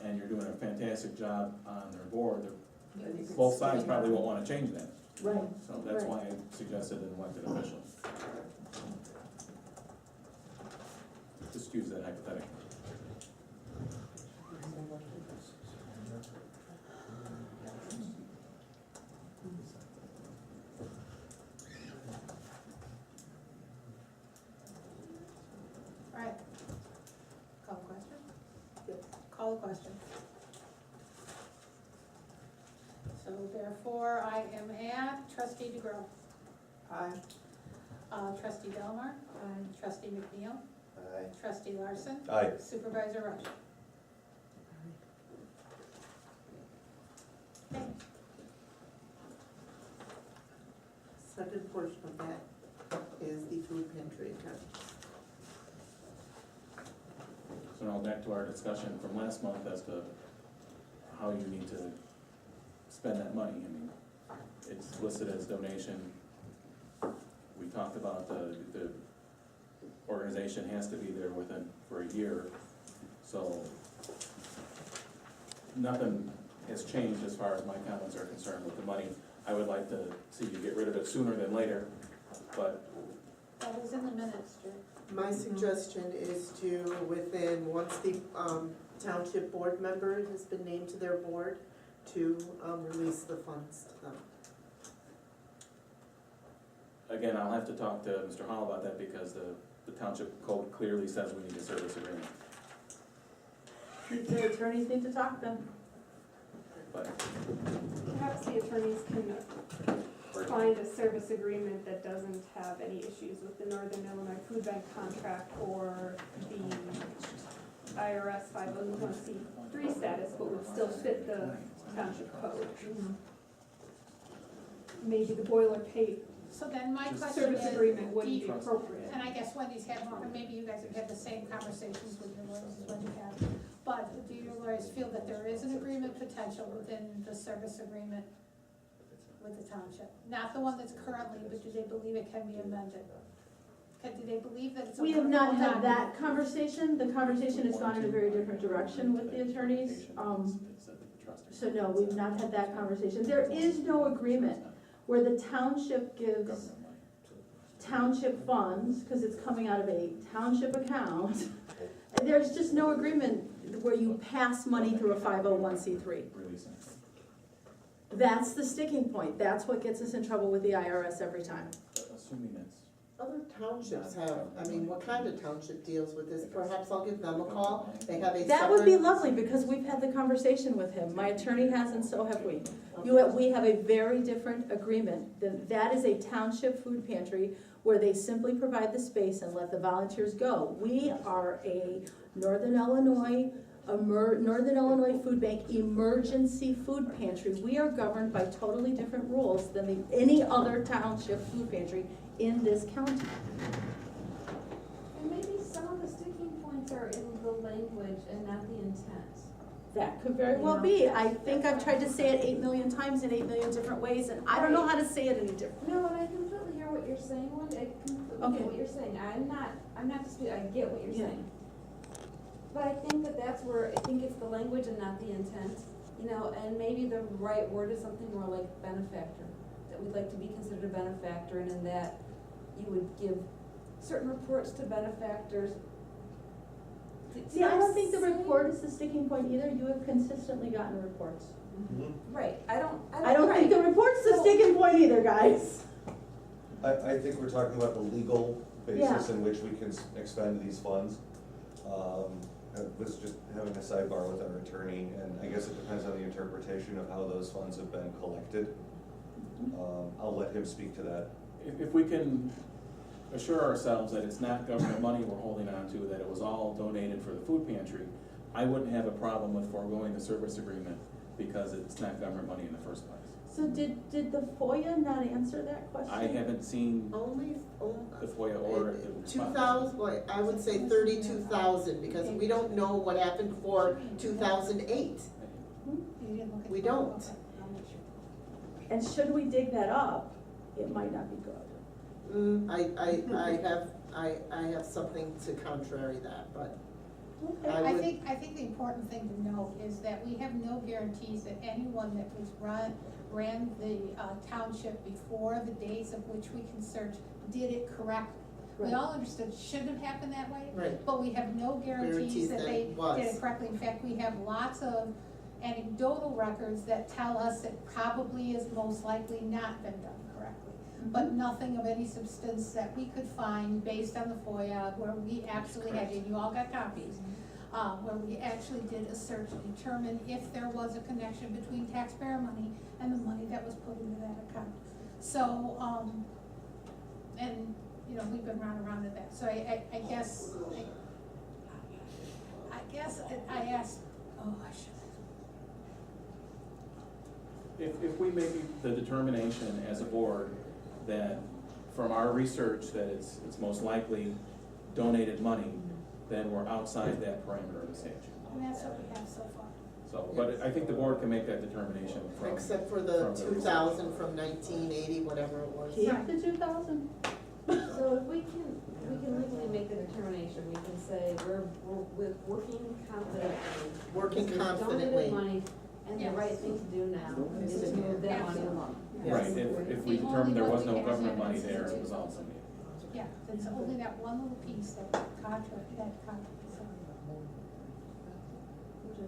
and you're doing a fantastic job on their board, both sides probably won't wanna change that. Right. So that's Right. why I suggested an elected official. Just use that hypothetically. Right. Call the question? Call the question. So therefore, I am at trustee DeGrove. Aye. Trustee Delmar. Aye. Trustee McNeil. Aye. Trustee Larson. Aye. Supervisor Rush. Okay. Second portion of that is the food pantry account. So now back to our discussion from last month as to how you need to spend that money. I mean, it's listed as donation. We talked about the organization has to be there for a year. So nothing has changed as far as my comments are concerned with the money. I would like to see you get rid of it sooner than later, but That is in the minutes, Drew. My suggestion is to, once the township board member has been named to their board, to release the funds to them. again, I'll have to talk to Mr. Hall about that because the township code clearly says we need a service agreement. The attorneys need to talk then. But Perhaps the attorneys can find a service agreement that doesn't have any issues with the Northern Illinois Food Bank contract or the IRS 501c3 status, but would still fit the township code. Maybe the boilerplate So then my question service is, agreement wouldn't do be you- appropriate. and I guess Wendy's had more, and maybe you guys have had the same conversations with your lawyers as Wendy had, but do your lawyers feel that there is an agreement potential within the service agreement with the township? Not the one that's currently, but do they believe it can be amended? Do they believe that it's? We have not workable had that conversation. The conversation has gone in a very different direction with the attorneys. So no, we've not had that conversation. There is no agreement where the township gives township funds, because it's coming out of a township account. There's just no agreement where you pass money through a 501c3. releasing. That's the sticking point. That's what gets us in trouble with the IRS every time. Assuming it's. Other townships have, I mean, what kind of township deals with this? Perhaps I'll give them a call. They have a That would be separate- lovely, because we've had the conversation with him. My attorney has, and so have we. We have a very different agreement. That is a township food pantry where they simply provide the space and let the volunteers go. We are a Northern Illinois Food Bank emergency food pantry. We are governed by totally different rules than any other township food pantry in this county. And maybe some of the sticking points are in the language and not the intent. That could very well be. I think I've tried to say it 8 million times in 8 million different ways, and I don't know how to say it any different. No, and I completely hear what you're saying, Wendy. I completely Okay. get what you're saying. I'm not disputing, I get what you're Yeah. saying. But I think that's where, I think it's the language and not the intent, and maybe the right word is something more like benefactor. That we'd like to be considered a benefactor, and in that you would give certain reports to benefactors. See, I don't think the report is the sticking point either, you have consistently gotten reports. Right, I don't think the report's the sticking point either, guys. I think we're talking about the legal basis Yeah. in which we can expend these funds. I was just having a sidebar with our attorney, and I guess it depends on the interpretation of how those funds have been collected. I'll let him speak to that. If we can assure ourselves that it's not government money we're holding on to, that it was all donated for the food pantry, I wouldn't have a problem with foregoing the service agreement because it's not government money in the first place. So did the FOIA not answer that question? I haven't seen Only, the FOIA or the response. 2,000, well, I would say 32,000, because we don't know what happened before 2008. We don't. And should we dig that up, it might not be good. I have something to contrary that, but Okay. I I would- think the important thing to note is that we have no guarantees that anyone that was ran the township before the days of which we can search did it correctly. We Right. all understood it shouldn't have happened that way, Right. but we have no guarantees that they it was. did it correctly. In fact, we have lots of anecdotal records that tell us it probably is most likely not been done correctly. But nothing of any substance that we could find based on the FOIA, where we actually had, and you all got copies, where we actually did a search to determine if there was a connection between taxpayer money and the money that was put into that account. So, and, you know, we've been round at that, so I guess I asked, oh, I should. If we make the determination as a board that from our research that it's most likely donated money, then we're outside that parameter of the statute. And that's what we have so far. So, but I think the board can make that determination from. Except for the from 2,000 from 1980, whatever it was. Keep the 2,000. So if we can legally make the determination, we can say we're working confidently. Working This is confidently. donated money, and the Yes. right thing to do now is to move that money along. Right, Yes. if we The determined there only was one no we have government money evidence is there, the it was all 2,000. donated. Yeah, it's only that one little piece that contract.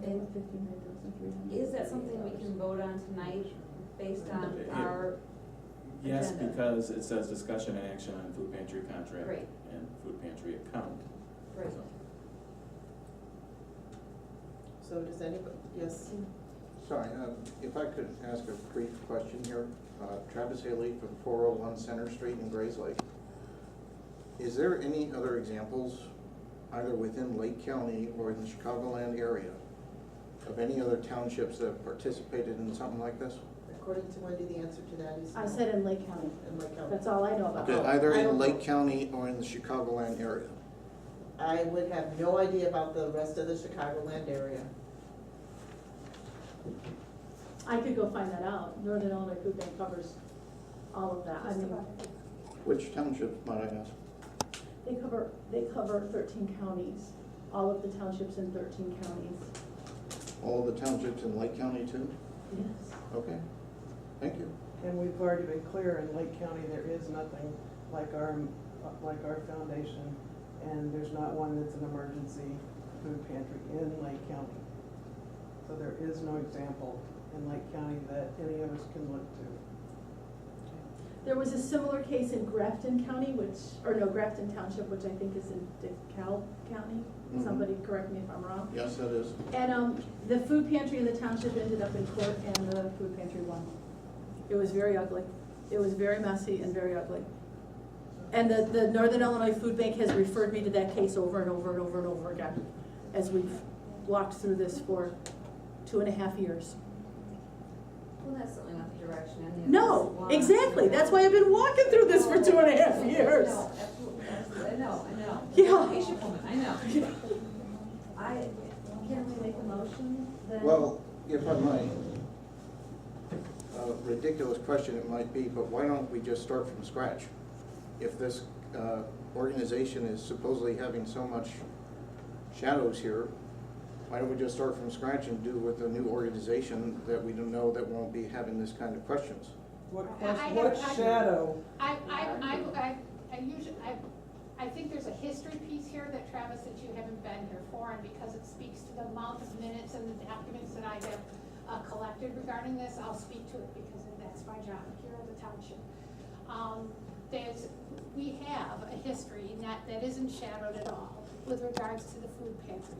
And is that something we can vote on tonight based on our Yes, agenda? because it says discussion and action on food pantry contract Right. and food pantry account. Right. So does anybody, yes? Sorry, if I could ask a brief question here. Travis Haley from 401 Center Street in Grays Lake. Is there any other examples, either within Lake County or in the Chicagoland area, of any other townships that have participated in something like this? According to Wendy, the answer to that is no. I said in Lake County, In Lake County. that's all I know about. Okay, either I don't in know. Lake County or in the Chicagoland area? I would have no idea about the rest of the Chicagoland area. I could go find that out. Northern Illinois Food Bank covers all of that. I Just mean, about it. Which townships, might I ask? they cover 13 counties, all of the townships in 13 counties. All of the townships in Lake County too? Yes. Okay, thank you. And we've already been clear, in Lake County, there is nothing like our foundation, and there's not one that's an emergency food pantry in Lake County. So there is no example in Lake County that any of us can look to. There was a similar case in Grafton County, Grafton Township, which I think is in DeKalb County. Mhm. Somebody correct me if I'm wrong. Yes, that is. And the food pantry in the township ended up in court, and the food pantry won. It was very ugly. It was very messy and very ugly. And the Northern Illinois Food Bank has referred me to that case over and over and over and over again, as we've walked through this for 2.5 years. Well, that's certainly not the direction any of us No, want. exactly. That's why I've been walking through this for 2.5 years. No, absolutely, I know. Yeah. Patient woman, I know. Can we make a motion then? Well, if I might, a ridiculous question it might be, but why don't we just start from scratch? If this organization is supposedly having so much shadows here, why don't we just start from scratch and do with a new organization that we don't know that won't be having this kind of questions? What shadow? I think there's a history piece here that Travis, that you haven't been here for, and because it speaks to the amount of minutes and the documents that I have collected regarding this, I'll speak to it because that's my job here at the township. We have a history that isn't shadowed at all with regards to the food pantry.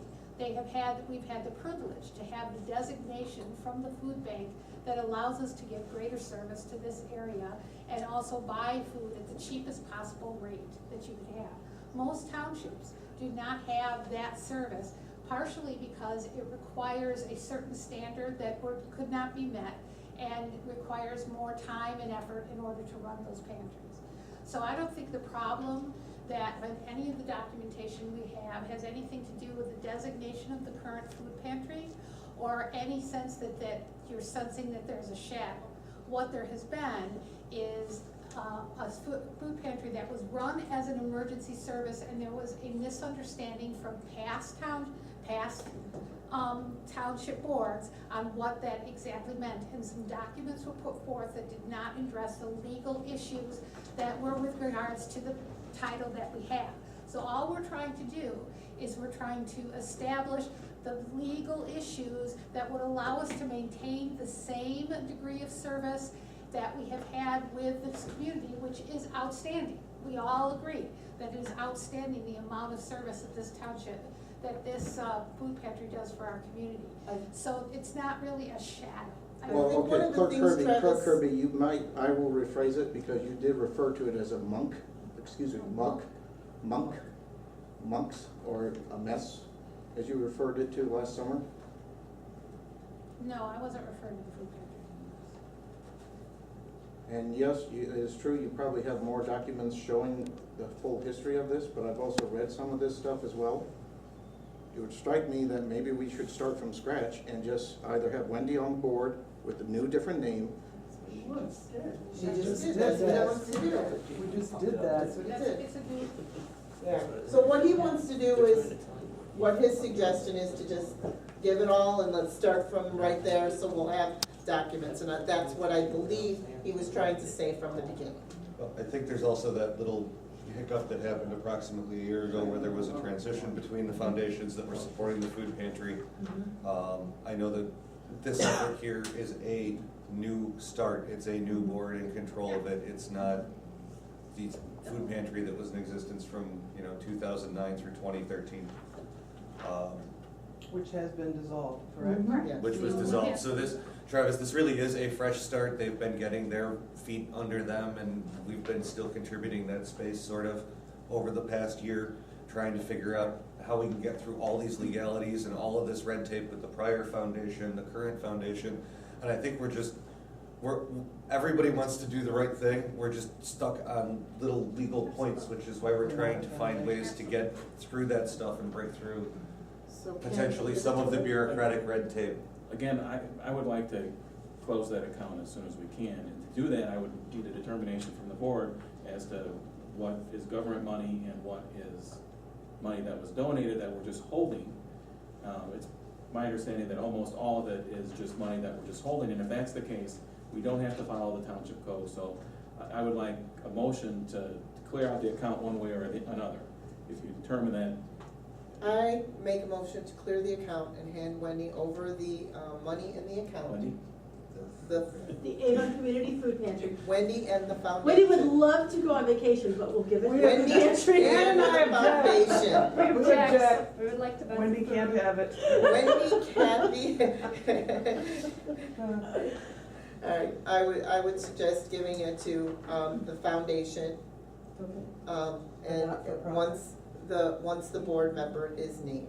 We've had the privilege to have the designation from the food bank that allows us to give greater service to this area and also buy food at the cheapest possible rate that you could have. Most townships do not have that service, partially because it requires a certain standard that could not be met and requires more time and effort in order to run those pantries. So I don't think the problem that any of the documentation we have has anything to do with the designation of the current food pantry or any sense that you're sensing that there's a shadow. What there has been is a food pantry that was run as an emergency service, and there was a misunderstanding from past township boards on what that exactly meant, and some documents were put forth that did not address the legal issues that were with regards to the title that we have. So all we're trying to do is we're trying to establish the legal issues that would allow us to maintain the same degree of service that we have had with this community, which is outstanding. We all agree that it is outstanding, the amount of service that this township, that this food pantry does for our community. So it's not really a shadow. Well, think one okay, of the Clerk things, Kirby, Travis- Clerk Kirby, you might, I will rephrase it because you did refer to it as a monks, or a mess, as you referred it to last summer. No, I wasn't referring to the food pantry. And yes, it is true, you probably have more documents showing the full history of this, but I've also read some of this stuff as well. It would strike me that maybe we should start from scratch and just either have Wendy on board with a new, different name. She just did, that's what he wants to do. We just did that. That's what he did. It's a good, Yeah, so what he wants to do is, what his suggestion is to just give it all and let's start from right there, so we'll have documents, and that's what I believe he was trying to say from the beginning. Well, I think there's also that little hiccup that happened approximately a year ago where there was a transition between the foundations that were supporting the food pantry. I know that this effort here is a new start, it's a new board in control of it, it's not the food pantry that was in existence from, 2009 through 2013. Which has been dissolved, correct? Yeah. Which was dissolved. So this, Travis, this really is a fresh start. They've been getting their feet under them, and we've been still contributing that space sort of over the past year, trying to figure out how we can get through all these legalities and all of this red tape with the prior foundation, the current foundation. And I think everybody wants to do the right thing. We're just stuck on little legal points, which is why we're trying to find ways to get through that stuff and break through So potentially some of the bureaucratic red tape. Again, I would like to close that account as soon as we can, and to do that, I would need a determination from the board as to what is government money and what is money that was donated that we're just holding. It's my understanding that almost all of it is just money that we're just holding, and if that's the case, we don't have to follow the township code, so I would like a motion to clear out the account one way or another. If you determine that. I make a motion to clear the account and hand Wendy over the money in the account. Wendy? The The Avon Community Food Pantry. Wendy and the foundation. Wendy would love to go on vacation, but we'll give it to the Wendy pantry. and the foundation. We We object. object. We would like to. Wendy can't have it. Wendy can't be. All right, I would suggest giving it to, the foundation, and once the board member is named.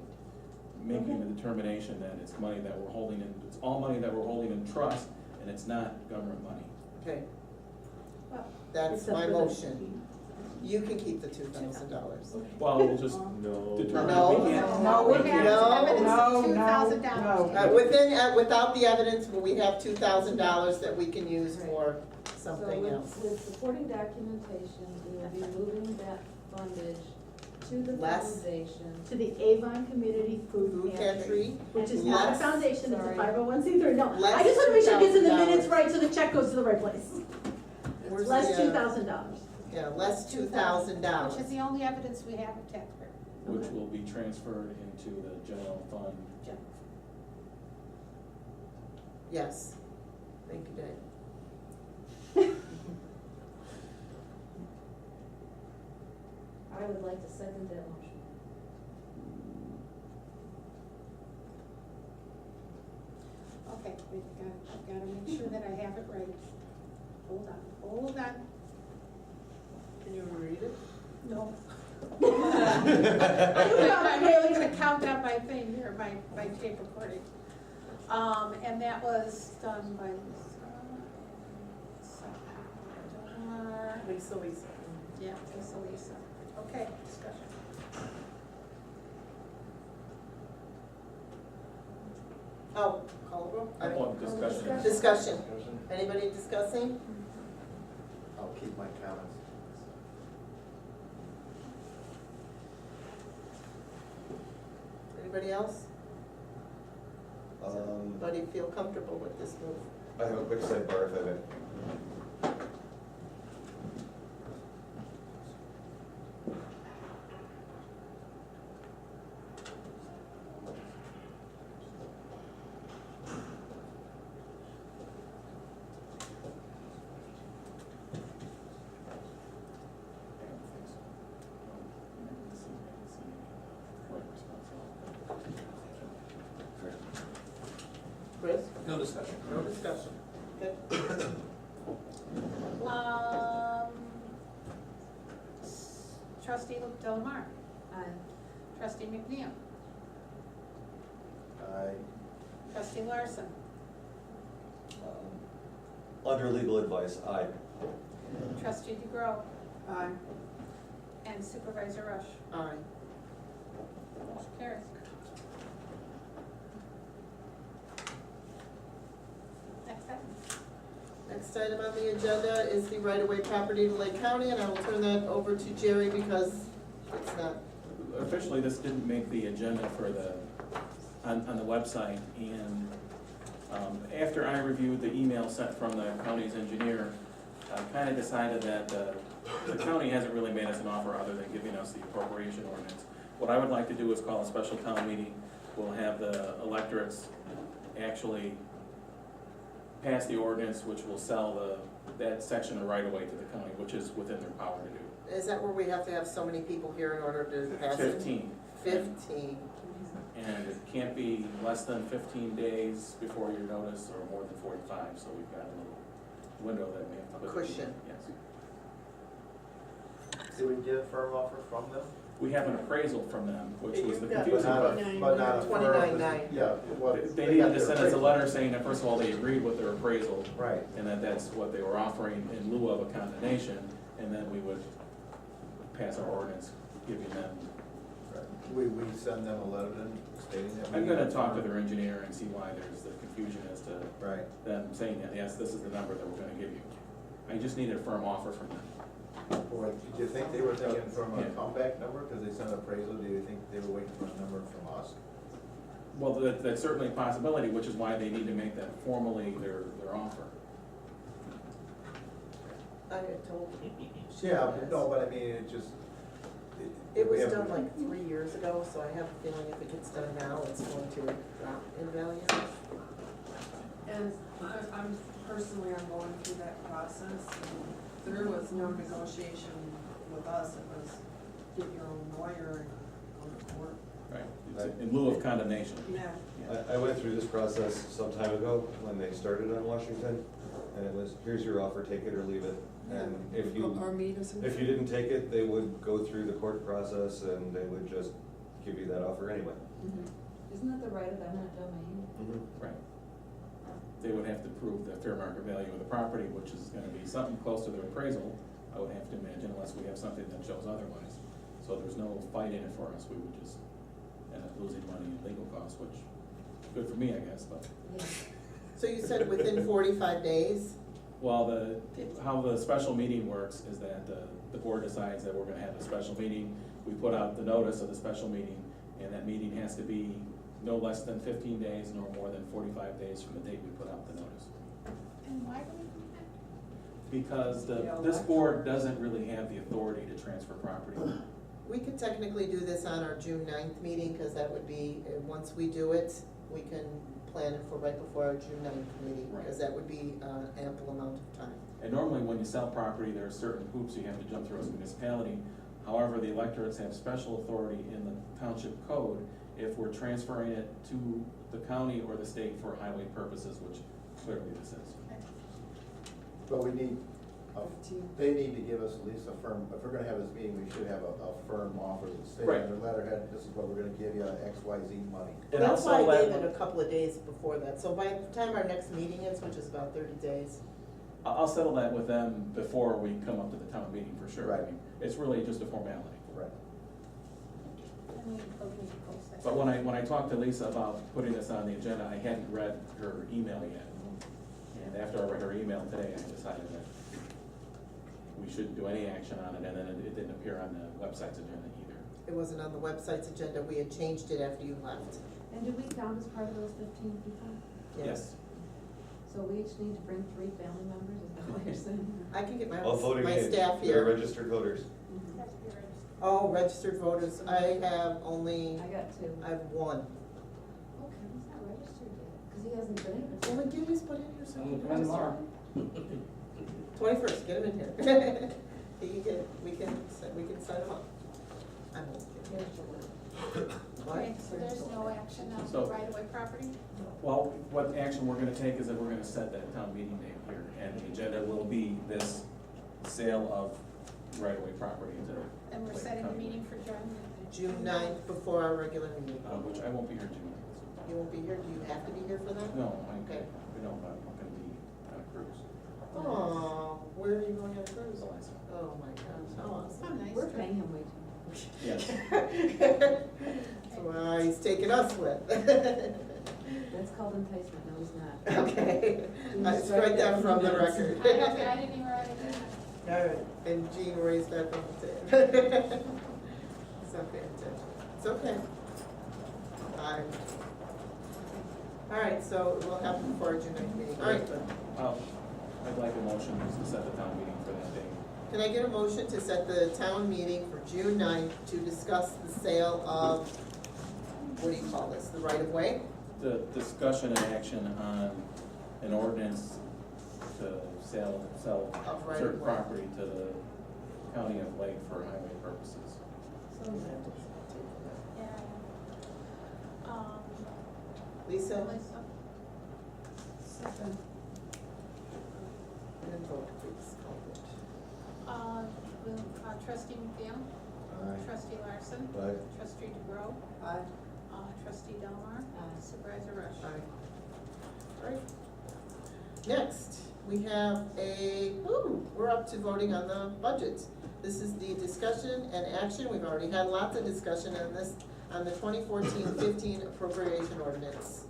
Making the determination that it's money that we're holding in, it's all money that we're holding in trust, and it's not government money. Okay, Well, that's except my for the- motion. You can keep the $2,000. Well, we'll just determine No. if we can't. No, we we have No, evidence of no, $2,000. Without the evidence, but we have $2,000 that we can use for something So else. with supporting documentation, we will be moving that fundage to the Less. foundation. To the Avon Community Food Food Pantry. pantry, Which is not a less- foundation, it's a Sorry. 501c3. No, Less I just wanna make sure it gets in the $2,000. minutes right so the check goes to the right place. Where's Less the, $2,000. Yeah, less $2,000. Which is the only evidence we have of tax credit. Which will be transferred into the general fund. Yes. Thank you, Dave. I would like to second that motion. Okay, I've gotta make sure that I have it right. Hold on. Can you read it? No. I'm really gonna count on my thing here, my tape recording. And that was done by Lisa. yeah, Lisa. Okay, discussion. Oh, call the roll? I want discussion. Discussion. Anybody discussing? I'll keep my comments. Anybody else? Does anybody feel comfortable with this move? I have a quick sidebar if I may. Chris? No discussion. No discussion. Okay. Trustee Delamar, Aye. trustee McNeil, trustee Larson, Under legal advice, aye. trustee DeGrove, Aye. and supervisor Rush. Aye. Motion carries. Next item. Next item on the agenda is the right-of-way property to Lake County, and I will turn that over to Jerry because it's not, Officially, this didn't make the agenda for on the website, and after I reviewed the email sent from the county's engineer, I kind of decided that the county hasn't really made us an offer other than giving us the appropriation ordinance. What I would like to do is call a special town meeting. We'll have the electorates actually pass the ordinance, which will sell that section of right-of-way to the county, which is within their power to do. is that where we have to have so many people here in order to pass it? 15. 15. And it can't be less than 15 days before your notice or more than 45, so we've got a little window that we have to A put. cushion. Yes. Did we get a firm offer from them? We have an appraisal from them, which was the Yeah, But confusing not part. a, but not a firm. 29.9. Yeah. well, They got needed to their send us a appraisal. letter saying that, first of all, they agreed with their appraisal, Right. and that that's what they were offering in lieu of a condemnation, and then we would pass our ordinance giving them. We send them a letter then stating that. we I'm gonna need a talk to firm. their engineer and see why there's the confusion as to Right. them saying that, yes, this is the number that we're gonna give you. I just needed a firm offer from them. Or do you think they were thinking from a Yeah. comeback number, because they sent appraisal, do you think they were waiting for a number from us? Well, that's certainly a possibility, which is why they need to make that formally their offer. I had told you. Yeah, but no, but I mean, it just. It we was have- done like 3 years ago, so I have a feeling if it gets done now, it's going to drop in value. And I'm personally, I'm going through that process. There was no negotiation with us, it was get your own lawyer and go to court. Right. It's in lieu of condemnation. Yeah. I went through this process some time ago when they started on Washington, and it was, here's your offer, take it or leave it. And if Or meet us. if you didn't take it, they would go through the court process and they would just give you that offer anyway. Isn't that the right of eminent domain? Right. They would have to prove the fair market value of the property, which is gonna be something close to their appraisal, I would have to imagine, unless we have something that shows otherwise. So there's no fight in it for us, we would just end up losing money in legal costs, which, good for me, I guess, but. Yeah. So you said within 45 days? Well, how the special meeting works is that the board decides that we're gonna have a special meeting. We put out the notice of the special meeting, and that meeting has to be no less than 15 days, nor more than 45 days from the date we put out the notice. And why do we do that? Because Yeah, this electoral. board doesn't really have the authority to transfer property. We could technically do this on our June 9th meeting, because that would be, once we do it, we can plan it for right before our June 9th meeting, because that would be ample amount of time. And normally, when you sell property, there are certain hoops you have to jump through as a municipality. However, the electorates have special authority in the township code if we're transferring it to the county or the state for highway purposes, which clearly this is. But we need, they need to give us at least a firm, if we're gonna have this meeting, we should have a firm offer to say Right. on the letterhead, this is what we're gonna give you, X, Y, Z money. And That's why also I gave let- it a couple of days before that, so by the time our next meeting is, which is about 30 days. I'll settle that with them before we come up to the town meeting for sure. I Right. mean, it's really just a formality. Right. And we need to post that. But when I talked to Lisa about putting this on the agenda, I hadn't read her email yet. And after I read her email today, I decided that we shouldn't do any action on it, and then it didn't appear on the website's agenda either. It wasn't on the website's agenda, we had changed it after you left. And did we count as part of those 15 people? Yes. So we each need to bring 3 family members, is that what you're saying? I can get All voting my age, staff they're here. registered voters. Mhm. Has to be registered. Oh, registered voters, I have only, I got 2. I have one. Oh, Kevin's not registered yet, because he hasn't been able to. Well, then Gary's put in here, so Well, he can come in tomorrow. register. 21st, get him in here. He can get, we can sign him up. I'm only kidding. Okay, so there's no action on So- right-of-way property? Well, what action we're gonna take is that we're gonna set that town meeting date here, and the agenda will be this sale of right-of-way property to. And we're Lake setting the County. meeting for June 9th before our regular meeting. Which I won't be here June. You won't be here, do you have to be here for that? No, Okay. we don't, I'm not gonna be on a cruise. Oh, where are you going on a cruise? Alaska. Oh my gosh, how awesome. Oh, nice. We're paying him way too much. Yes. That's why he's taking us with. That's called enticement, no, he's not. Okay, I strike that from the record. I don't, I didn't even write it down. All right, and Jean raised that from the table. It's not paying attention. It's okay. All right, so we'll have it before our June 9th meeting. All right, I'd like a motion to set the town meeting for that day. can I get a motion to set the town meeting for June 9th to discuss the sale of, what do you call this, the right of way? The discussion and action on an ordinance to sell Of right certain of way. property to the county of Lake for highway purposes. So, yeah. Lisa? Lisa. Second. And then vote, please. Trustee McNeil, Aye. trustee Larson, Aye. trustee DeGrove, trustee Delmar, supervisor Rush. Aye. All right. Next, we have we're up to voting on the budget. This is the discussion and action. We've already had lots of discussion on this, on the 2014-15 appropriation ordinance.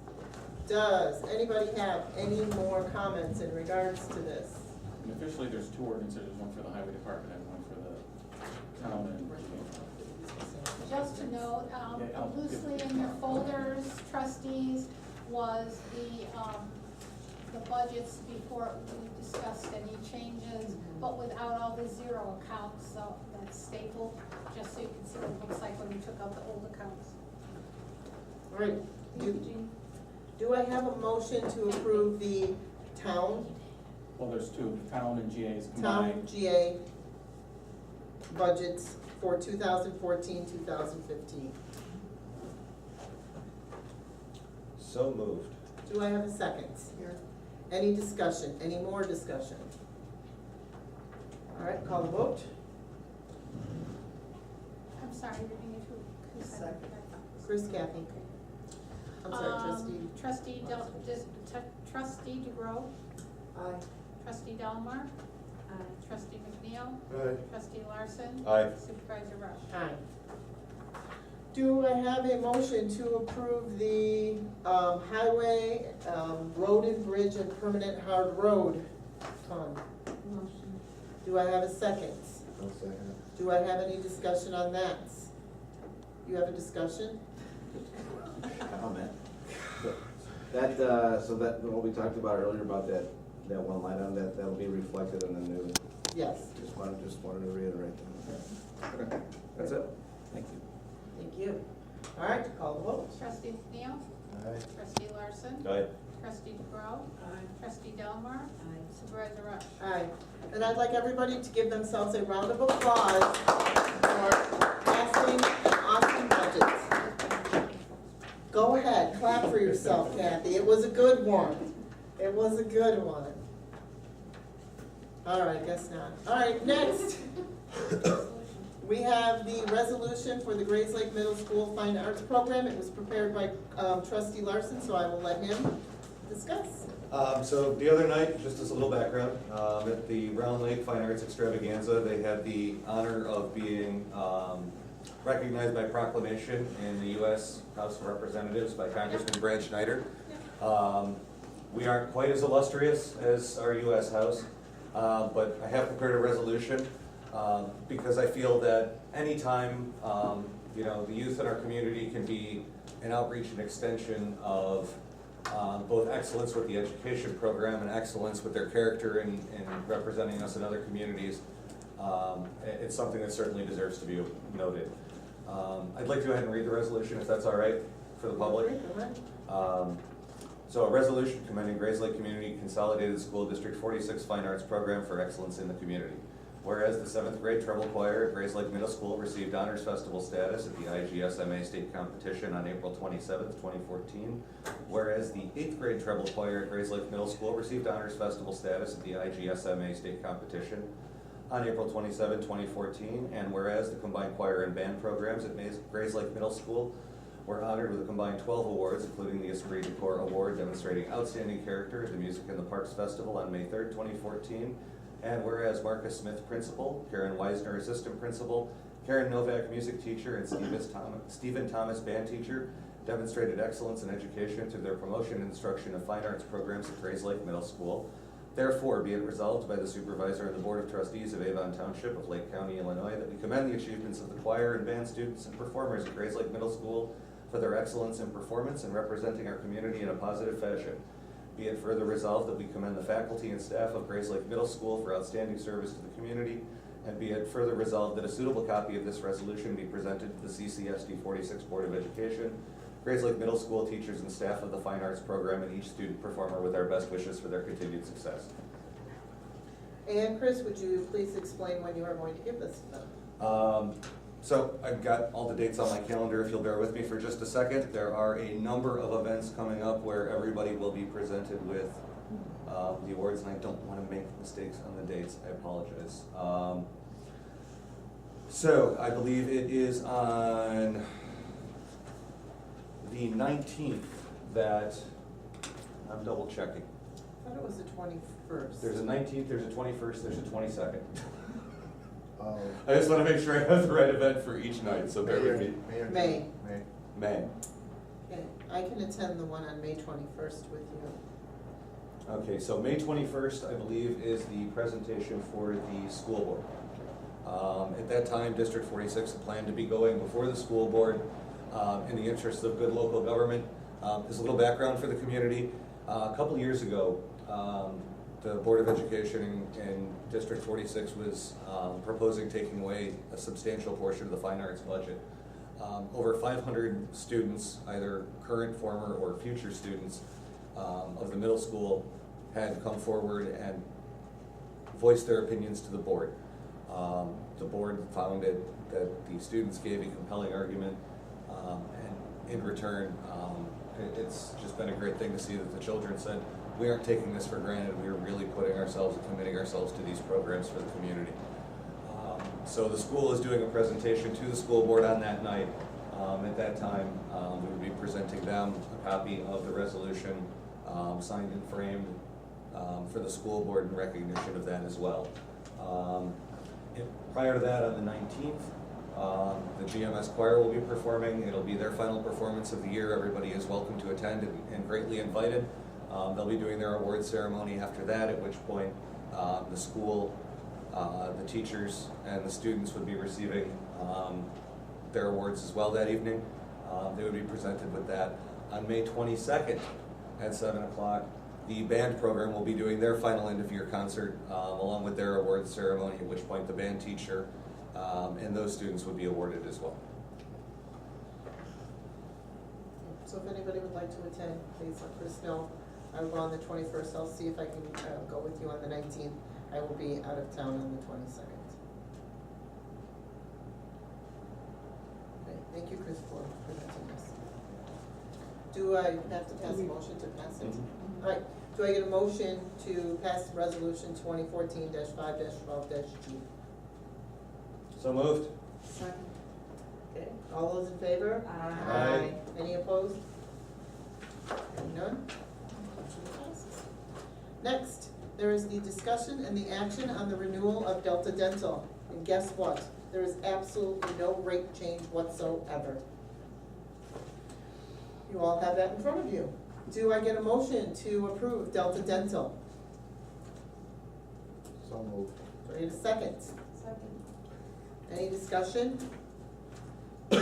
Does anybody have any more comments in regards to this? And officially, there's 2 ordinances, there's one for the highway department and one for the town and. Just to note, Yeah, I'll give- loosely in your folders, trustees, was the budgets before we discussed any changes, but without all the zero accounts, so that's stapled, just so you can see what it looks like when we took out the old accounts. All right, do I have a motion to approve the town Well, there's 2, town and GA's town combined. GA budgets for 2014-2015. So moved. Do I have a second? Any discussion, any more discussion? All right, call the vote. I'm sorry, you're doing it who said Second. that? Chris, Kathy. I'm sorry, trustee. Trustee DeGrove, Aye. trustee Delmar, Aye. trustee McNeil, Aye. trustee Larson, Aye. supervisor Rush. Aye. Do I have a motion to approve the highway, road and bridge and permanent hard road fund? Motion. Do I have a second? I'll second it. Do I have any discussion on that? You have a discussion? Comment. So that, what we talked about earlier about that that one line item, that'll be reflected in the new, Yes, just wanted to reiterate that. Okay, that's it. Thank you. thank you. All right, call the vote. Trustee Neal? Aye. Trustee Larson? Aye. Trustee DeBro? Trustee Delmar? Supervisor Rush? Aye. And I'd like everybody to give themselves a round of applause for passing an awesome budget. Go ahead, clap for yourself, Kathy. It was a good one. It was a good one. All right, guess not. All right, next. We have the resolution for the Grays Lake Middle School Fine Arts Program. It was prepared by Trustee Larson, so I will let him discuss. So the other night, just as a little background, at the Round Lake Fine Arts Extravaganza, they had the honor of being recognized by proclamation in the U.S. House of Representatives by Congressman Brad Schneider. We aren't quite as illustrious as our U.S. House, but I have prepared a resolution because I feel that anytime the youth in our community can be an outreach and extension of both excellence with the education program and excellence with their character and representing us in other communities, it's something that certainly deserves to be noted. I'd like to go ahead and read the resolution if that's all right for the public. So a resolution commending Grays Lake Community Consolidated School District 46 Fine Arts Program for excellence in the community. Whereas the 7th grade treble choir at Grays Lake Middle School received honors festival status at the IGSMA state competition on April 27th, 2014. Whereas the 8th grade treble choir at Grays Lake Middle School received honors festival status at the IGSMA state competition on April 27, 2014. And whereas the combined choir and band programs at Grays Lake Middle School were honored with a combined 12 awards, including the Esprit de Corps Award demonstrating outstanding character at the Music in the Parks Festival on May 3rd, 2014. And whereas Marcus Smith, Principal, Karen Weisner, Assistant Principal, Karen Novak, Music Teacher, and Stephen Thomas, Band Teacher, demonstrated excellence in education through their promotion and instruction of fine arts programs at Grays Lake Middle School. Therefore, be it resolved by the Supervisor and the Board of Trustees of Avon Township of Lake County, Illinois, that we commend the achievements of the choir and band students and performers at Grays Lake Middle School for their excellence in performance and representing our community in a positive fashion. Be it further resolved that we commend the faculty and staff of Grays Lake Middle School for outstanding service to the community, and be it further resolved that a suitable copy of this resolution be presented to the CCSD 46 Board of Education, Grays Lake Middle School teachers and staff of the Fine Arts Program, and each student performer with our best wishes for their continued success. And Chris, would you please explain when you are going to give this to them? So I've got all the dates on my calendar, if you'll bear with me for just a second. There are a number of events coming up where everybody will be presented with the awards, and I don't want to make mistakes on the dates, I apologize. So I believe it is on the 19th that, I'm double checking. I thought it was the 21st. There's a 19th, there's a 21st, there's a 22nd. Oh. I just want to make sure I have the right event for each night, so bear with me. May. May. Okay, I can attend the one on May 21st with you. Okay, so May 21st, I believe, is the presentation for the school board. At that time, District 46 planned to be going before the school board in the interest of good local government. There's a little background for the community. A couple years ago, the Board of Education in District 46 was proposing taking away a substantial portion of the fine arts budget. Over 500 students, either current, former, or future students of the middle school had come forward and voiced their opinions to the board. The board found that the students gave a compelling argument, and in return, it's just been a great thing to see that the children said, we aren't taking this for granted, we are really putting ourselves and committing ourselves to these programs for the community. So the school is doing a presentation to the school board on that night. At that time, we would be presenting them a copy of the resolution, signed and framed for the school board in recognition of that as well. Prior to that, on the 19th, the GMS choir will be performing. It'll be their final performance of the year. Everybody is welcome to attend and greatly invited. They'll be doing their award ceremony after that, at which point the school, the teachers, and the students would be receiving their awards as well that evening. They would be presented with that. On May 22nd at 7 o'clock, The band program will be doing their final end-of-year concert, along with their awards ceremony, at which point the band teacher and those students would be awarded as well. So if anybody would like to attend, please let Chris know. I'll go on the 21st, I'll see if I can go with you on the 19th. I will be out of town on the 22nd. Okay, thank you, Chris, for presenting this. Do I have to pass a motion to pass it? All right, do I get a motion to pass resolution 2014-5-12-G? So moved. Okay, all those in favor? Aye. Any opposed? Hearing none? Motion passes. Next, there is the discussion and the action on the renewal of Delta Dental. And guess what? There is absolutely no rate change whatsoever. You all have that in front of you. Do I get a motion to approve Delta Dental? So moved. Do I get a second? Second. Any discussion? All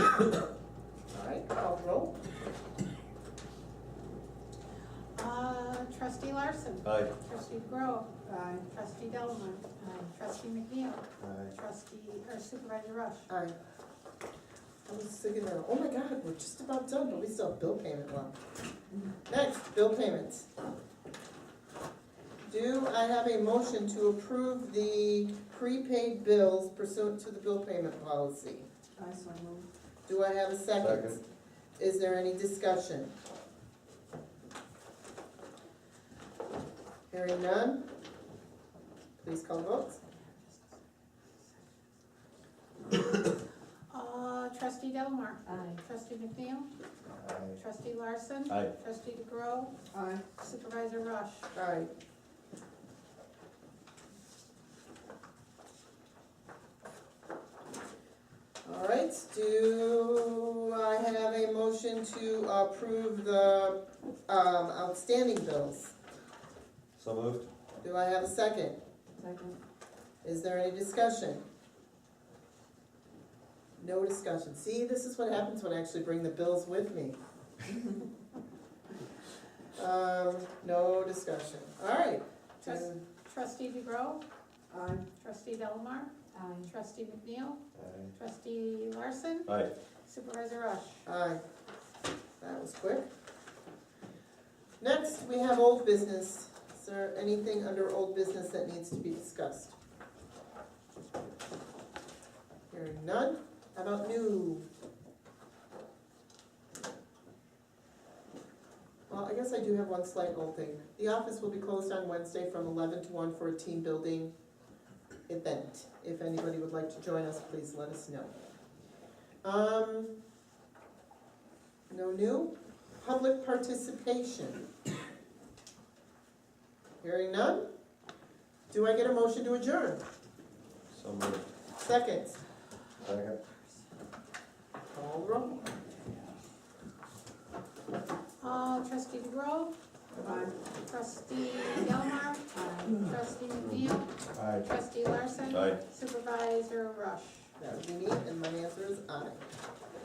right, call roll. Trustee Larson. Aye. Trustee DeGrove. Aye. Trustee Delmer. Trustee McNeil. Aye. Supervisor Rush. Aye. I was thinking that, oh my God, we're just about done, but we still have bill payment left. Next, bill payments. Do I have a motion to approve the prepaid bills pursuant to the bill payment policy? I so move. Do I have a second? Second. Is there any discussion? Hearing none? Please call the votes. Trustee Delmer. Aye. Trustee McNeil. Aye. Trustee Larson. Aye. Trustee DeGrove. Aye. Supervisor Rush. Aye. All right, do I have a motion to approve the outstanding bills? So moved. Do I have a second? Second. Is there any discussion? No discussion. See, this is what happens when I actually bring the bills with me. No discussion. All right. Trustee DeGrove. Aye. Trustee Delmer. Aye. Trustee McNeil. Aye. Trustee Larson. Aye. Supervisor Rush. Aye. That was quick. Next, we have old business. Is there anything under old business that needs to be discussed? Hearing none. How about new? Well, I guess I do have one slight old thing. The office will be closed on Wednesday from 11 to 1 for a team building event. If anybody would like to join us, please let us know. No new? Public participation. Hearing none? Do I get a motion to adjourn? So moved. Second. Second. Call the roll. Trustee DeGrove. Aye. Trustee Delmer. Trustee McNeil. Aye. Trustee Larson. Aye. Supervisor Rush. That would be me, and my answer is aye.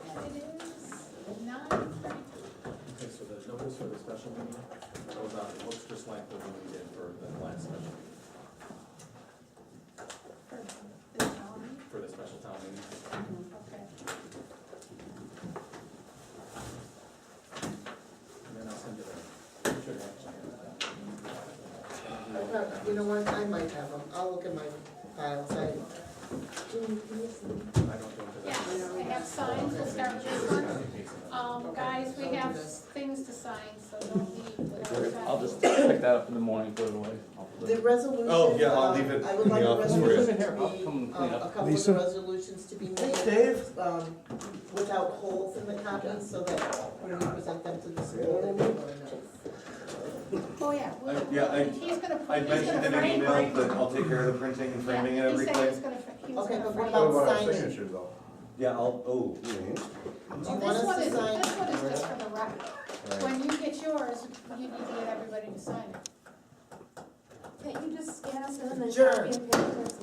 And it is 9:30. Okay, so the notice for the special meeting goes out, it looks just like the one we did for the last special meeting, for the special town meeting. Okay. And then I'll send you the, you should actually have that. You know what, I might have them. I'll look at my files. I don't go into that. Yes, I have signs, we'll start with this one. Guys, we have things to sign, so don't leave without signing. I'll just pick that up in the morning, put it away. The resolution. Oh, yeah, I'll leave it I would in like the the office for you. resolution to I'll be, come and clean up. a couple of the resolutions to be made. Dave. Without holes in the copies, so that when we present them to the school, they will know. Oh, yeah. I He's gonna put, he's gonna mentioned in an frame email it. that I'll take care of the printing and framing and He said he was everything. gonna, he was Okay, gonna but frame what it. about What about signing? signatures though? Yeah, I'll, Do you This want one us to is, sign? this one is just for the record. Right. When you get yours, you need to get everybody to sign it. Can't you just scan us in and Sure. copy and paste it?